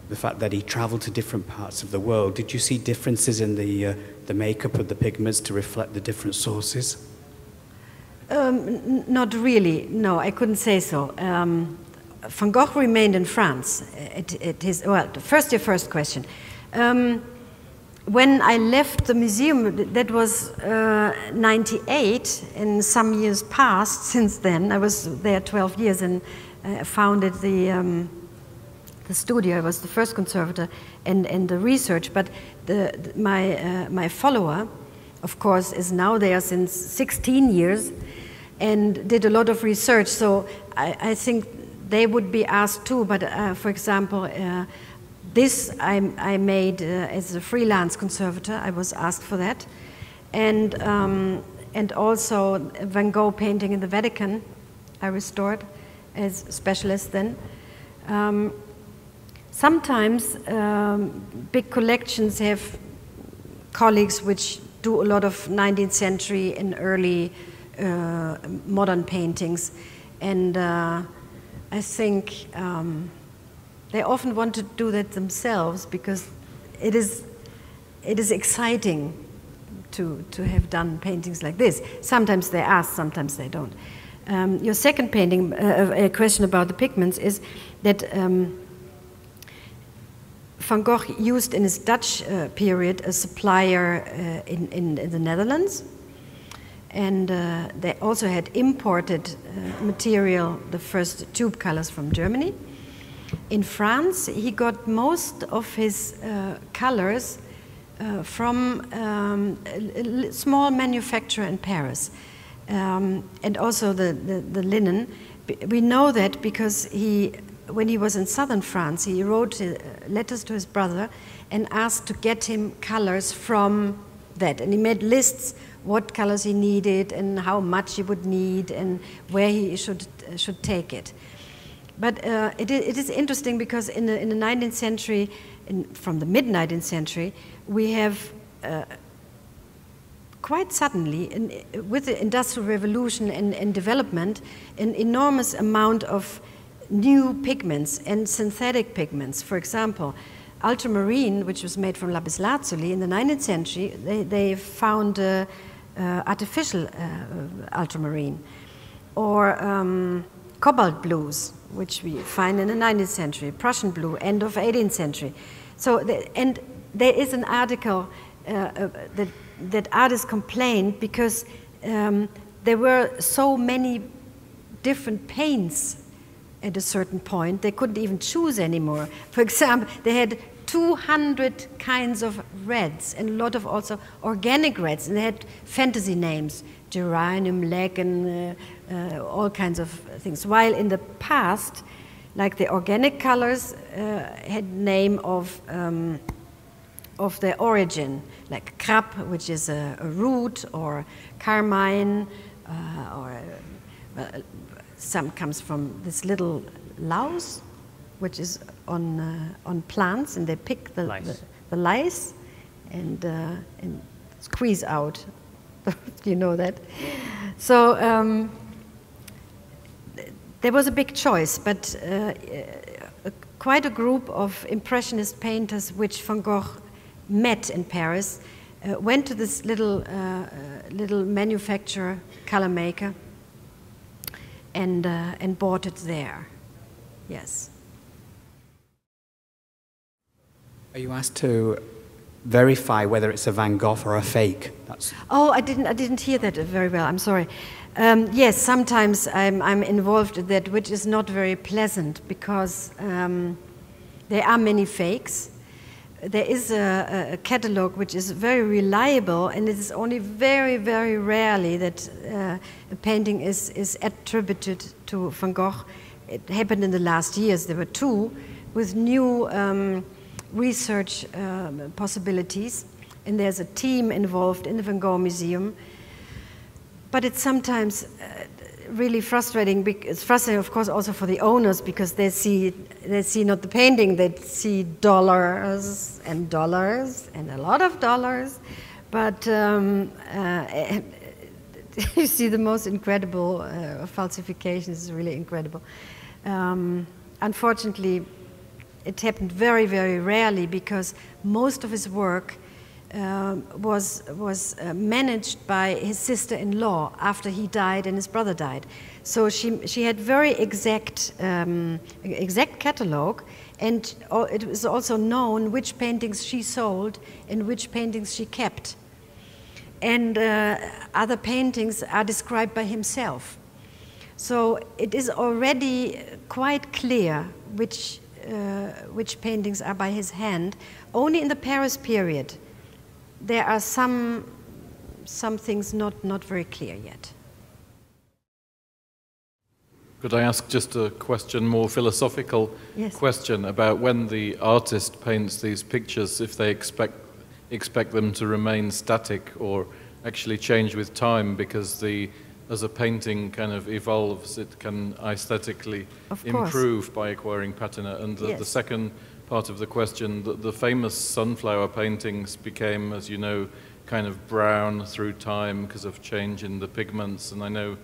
the fact that he traveled to different parts of the world, did you see differences in the makeup of the pigments to reflect the different sources? Not really, no, I couldn't say so. Van Gogh remained in France. Well, first your first question. When I left the museum, that was 98, and some years passed since then. I was there 12 years and founded the studio. I was the first conservator and the research, but my follower, of course, is now there since 16 years and did a lot of research. So I think they would be asked too, but for example, this I made as a freelance conservator. I was asked for that. And also Van Gogh painting in the Vatican, I restored as specialist then. Sometimes big collections have colleagues which do a lot of 19th century and early modern paintings, and I think they often want to do that themselves because it is exciting to have done paintings like this. Sometimes they ask, sometimes they don't. Your second painting, a question about the pigments, is that Van Gogh used in his Dutch period a supplier in the Netherlands. And they also had imported material, the first tube colors from Germany. In France, he got most of his colors from a small manufacturer in Paris. And also the linen. We know that because when he was in southern France, he wrote letters to his brother and asked to get him colors from that. And he made lists what colors he needed and how much he would need and where he should take it. But it is interesting because in the 19th century, from the mid-19th century, we have quite suddenly, with the Industrial Revolution and development, an enormous amount of new pigments and synthetic pigments. For example, ultramarine, which was made from lapis lazuli in the 19th century, they found artificial ultramarine. Or cobalt blues, which we find in the 19th century, Prussian blue, end of 18th century. So, and there is an article that artists complained because there were so many different paints at a certain point, they couldn't even choose anymore. For example, they had 200 kinds of reds and a lot of also organic reds, and they had fantasy names, geranium, lichen, all kinds of things. While in the past, like the organic colors had name of their origin, like krap, which is a root, or carmine, or some comes from this little louse, which is on plants, and they pick the lice and squeeze out. You know that. So there was a big choice, but quite a group of Impressionist painters, which Van Gogh met in Paris, went to this little manufacturer, color maker, and bought it there. Yes. Are you asked to verify whether it's a Van Gogh or a fake? Oh, I didn't hear that very well. I'm sorry. Yes, sometimes I'm involved in that, which is not very pleasant because there are many fakes. There is a catalog which is very reliable, and it is only very, very rarely that a painting is attributed to Van Gogh. It happened in the last years. There were two with new research possibilities, and there's a team involved in the Van Gogh Museum. But it's sometimes really frustrating. It's frustrating, of course, also for the owners, because they see not the painting, they see dollars and a lot of dollars. But you see the most incredible falsifications. It's really incredible. Unfortunately, it happened very, very rarely, because most of his work was managed by his sister-in-law after he died and his brother died. So she had very exact catalog, and it was also known which paintings she sold and which paintings she kept. And other paintings are described by himself. So it is already quite clear which paintings are by his hand. Only in the Paris period there are some things not very clear yet. Could I ask just a question, more philosophical question, about when the artist paints these pictures, if they expect them to remain static or actually change with time, because as a painting kind of evolves, it can aesthetically improve by acquiring patina. And the second part of the question, the famous sunflower paintings became, as you know, kind of brown through time because of change in the pigments. And I know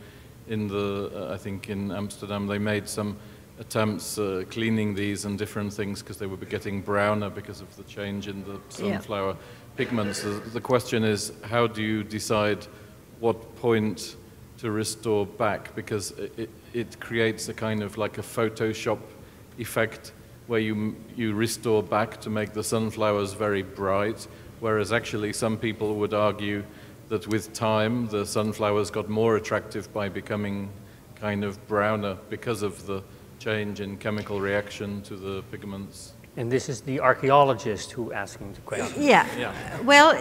I think in Amsterdam, they made some attempts cleaning these and different things because they were getting browner because of the change in the sunflower pigments. The question is, how do you decide what point to restore back? Because it creates a kind of like a Photoshop effect where you restore back to make the sunflowers very bright, whereas actually some people would argue that with time the sunflowers got more attractive by becoming kind of browner because of the change in chemical reaction to the pigments. And this is the archaeologist who asking the question. Yeah. Well,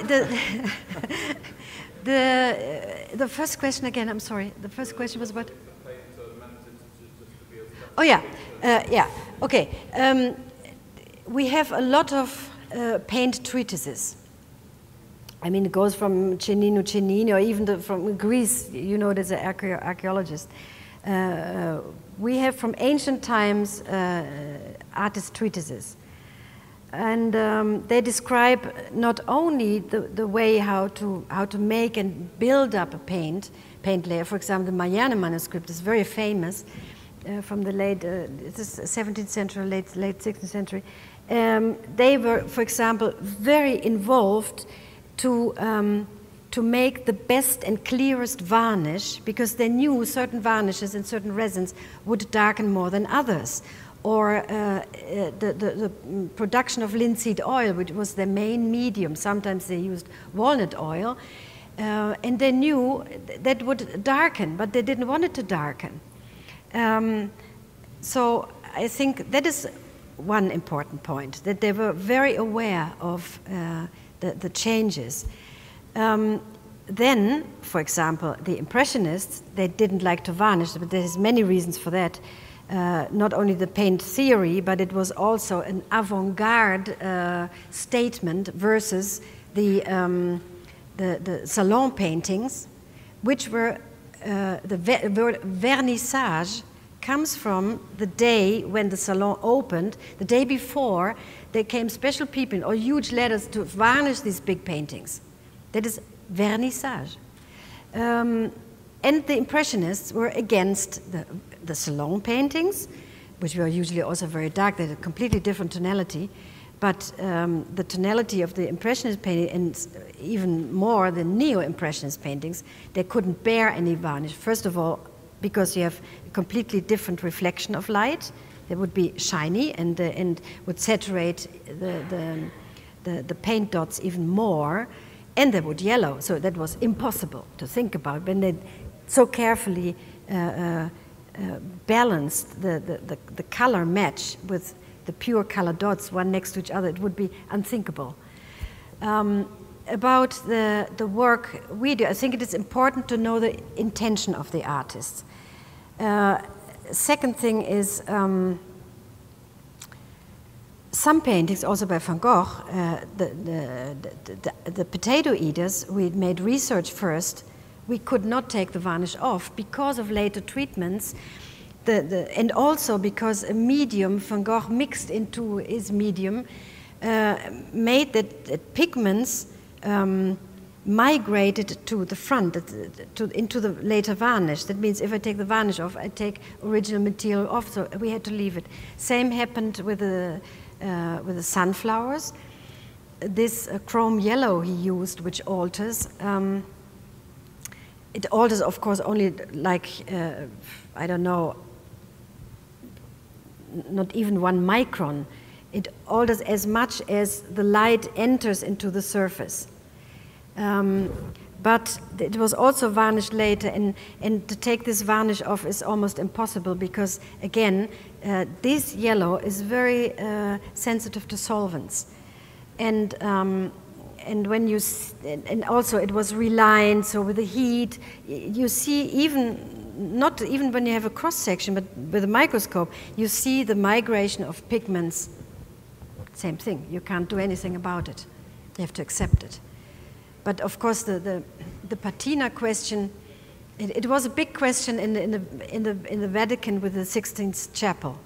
the first question again, I'm sorry. The first question was what? Oh yeah, yeah. Okay. We have a lot of paint treatises. I mean, it goes from Cennino Cennini, or even from Greece. You know, there's an archaeologist. We have from ancient times artist treatises. And they describe not only the way how to make and build up a paint layer. For example, the Marianne manuscript is very famous from the late 17th century, late 16th century. They were, for example, very involved to make the best and clearest varnish, because they knew certain varnishes and certain resins would darken more than others. Or the production of linseed oil, which was their main medium. Sometimes they used walnut oil, and they knew that would darken, but they didn't want it to darken. So I think that is one important point, that they were very aware of the changes. Then, for example, the Impressionists, they didn't like to varnish, but there's many reasons for that. Not only the paint theory, but it was also an avant-garde statement versus the salon paintings, which were the word vernissage comes from the day when the salon opened. The day before, there came special people or huge letters to varnish these big paintings. That is vernissage. And the Impressionists were against the salon paintings, which were usually also very dark. They had a completely different tonality. But the tonality of the Impressionist painting, and even more the Neo-Impressionist paintings, they couldn't bear any varnish. First of all, because you have a completely different reflection of light. They would be shiny and would saturate the paint dots even more, and they would yellow. So that was impossible to think about when they so carefully balanced the color match with the pure color dots one next to each other. It would be unthinkable. About the work we do, I think it is important to know the intention of the artists. Second thing is some paintings, also by Van Gogh, the potato eaters, we made research first. We could not take the varnish off because of later treatments, and also because a medium, Van Gogh mixed into his medium, made that pigments migrated to the front, into the later varnish. That means if I take the varnish off, I take original material off, so we had to leave it. Same happened with the sunflowers. This chrome yellow he used, which alters, it alters, of course, only like, I don't know, not even 1 micron. It alters as much as the light enters into the surface. But it was also varnished later, and to take this varnish off is almost impossible because, again, this yellow is very sensitive to solvents. And when you, and also it was relined, so with the heat, you see not even when you have a cross section, but with a microscope, you see the migration of pigments. Same thing, you can't do anything about it. You have to accept it. But of course, the patina question, it was a big question in the Vatican with the 16th chapel.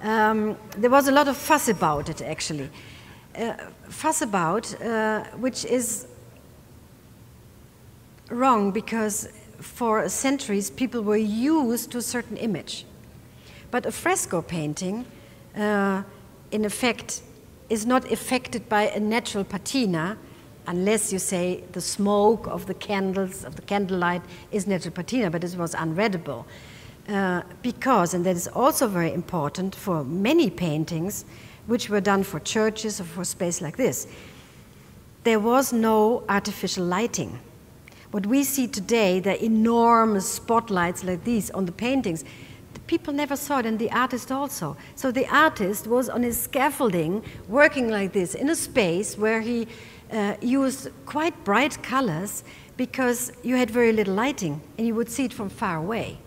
There was a lot of fuss about it, actually. Which is wrong because for centuries people were used to a certain image. But a fresco painting, in effect, is not affected by a natural patina unless you say the smoke of the candles, of the candlelight is natural patina, but it was unreadable. because, and that is also very important for many paintings which were done for churches or for space like this, there was no artificial lighting. What we see today, the enormous spotlights like these on the paintings, the people never saw it, and the artist also. So the artist was on his scaffolding working like this in a space where he used quite bright colors because you had very little lighting and you would see it from far away.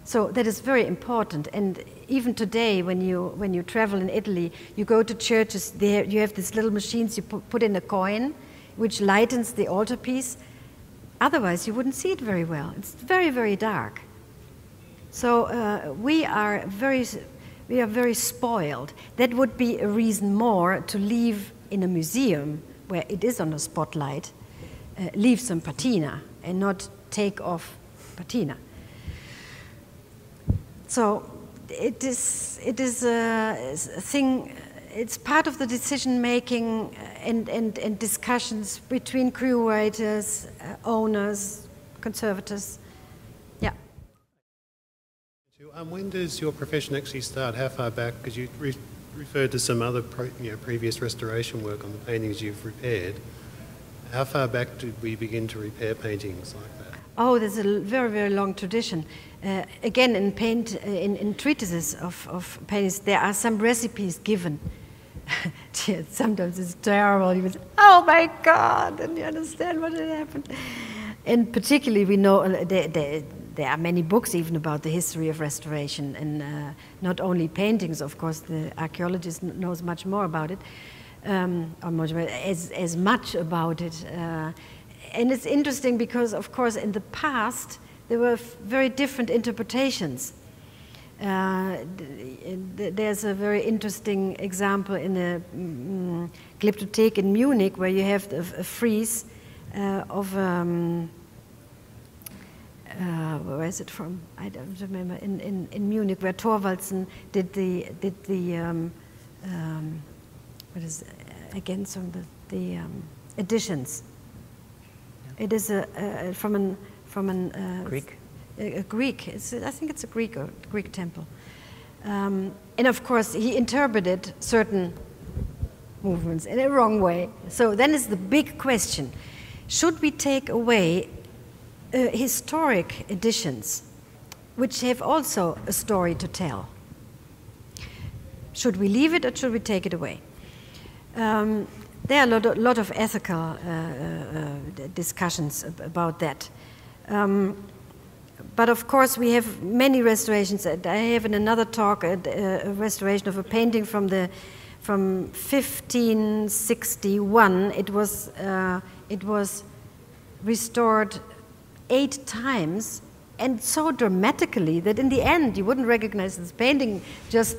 So that is very important. And even today, when you travel in Italy, you go to churches, there you have these little machines, you put in a coin, which lightens the altarpiece. Otherwise, you wouldn't see it very well. It's very, very dark. So we are very spoiled. That would be a reason more to leave in a museum where it is on a spotlight, leave some patina and not take off patina. So it is a thing. It's part of the decision making and discussions between crew writers, owners, conservators. Yeah. When does your profession actually start? How far back? Because you referred to some other previous restoration work on the paintings you've repaired. How far back did we begin to repair paintings like that? Oh, there's a very, very long tradition. Again, in treatises of paintings, there are some recipes given. Sometimes it's terrible. You would say, oh my God, and you understand what had happened. And particularly, we know there are many books even about the history of restoration, and not only paintings, of course, the archaeologist knows much more about it, as much about it. And it's interesting because, of course, in the past, there were very different interpretations. There's a very interesting example in the Glyptothek in Munich, where you have a frieze of, where is it from? I don't remember, in Munich, where Thorvaldsen did the what is again some of the editions. It is from an Greek. A Greek. I think it's a Greek temple. And of course, he interpreted certain movements in a wrong way. So then is the big question: should we take away historic editions, which have also a story to tell? Should we leave it or should we take it away? There are a lot of ethical discussions about that. But of course, we have many restorations. I have in another talk a restoration of a painting from 1561. It was restored 8 times, and so dramatically that in the end you wouldn't recognize this painting just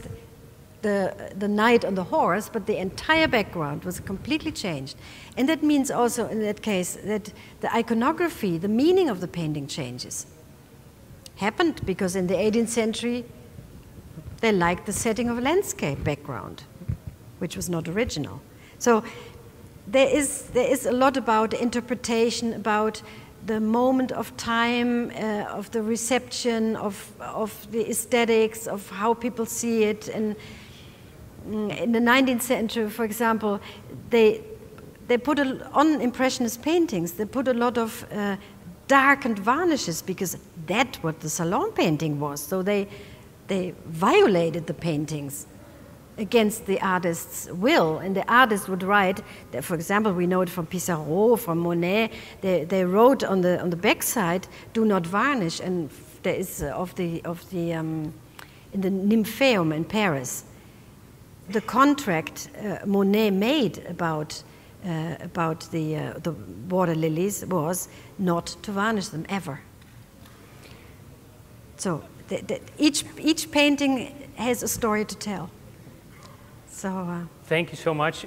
the knight on the horse, but the entire background was completely changed. And that means also in that case that the iconography, the meaning of the painting changes. Happened because in the 18th century they liked the setting of a landscape background, which was not original. So there is a lot about interpretation, about the moment of time, of the reception, of the aesthetics, of how people see it. And in the 19th century, for example, they put on Impressionist paintings, they put a lot of darkened varnishes, because that's what the salon painting was. So they violated the paintings against the artist's will, and the artist would write, that, for example, we know it from Pissarro, from Monet, they wrote on the backside, "Do not varnish," and there is in the Nymphaeum in Paris, the contract Monet made about the water lilies was not to varnish them ever. So each painting has a story to tell. So thank you so much.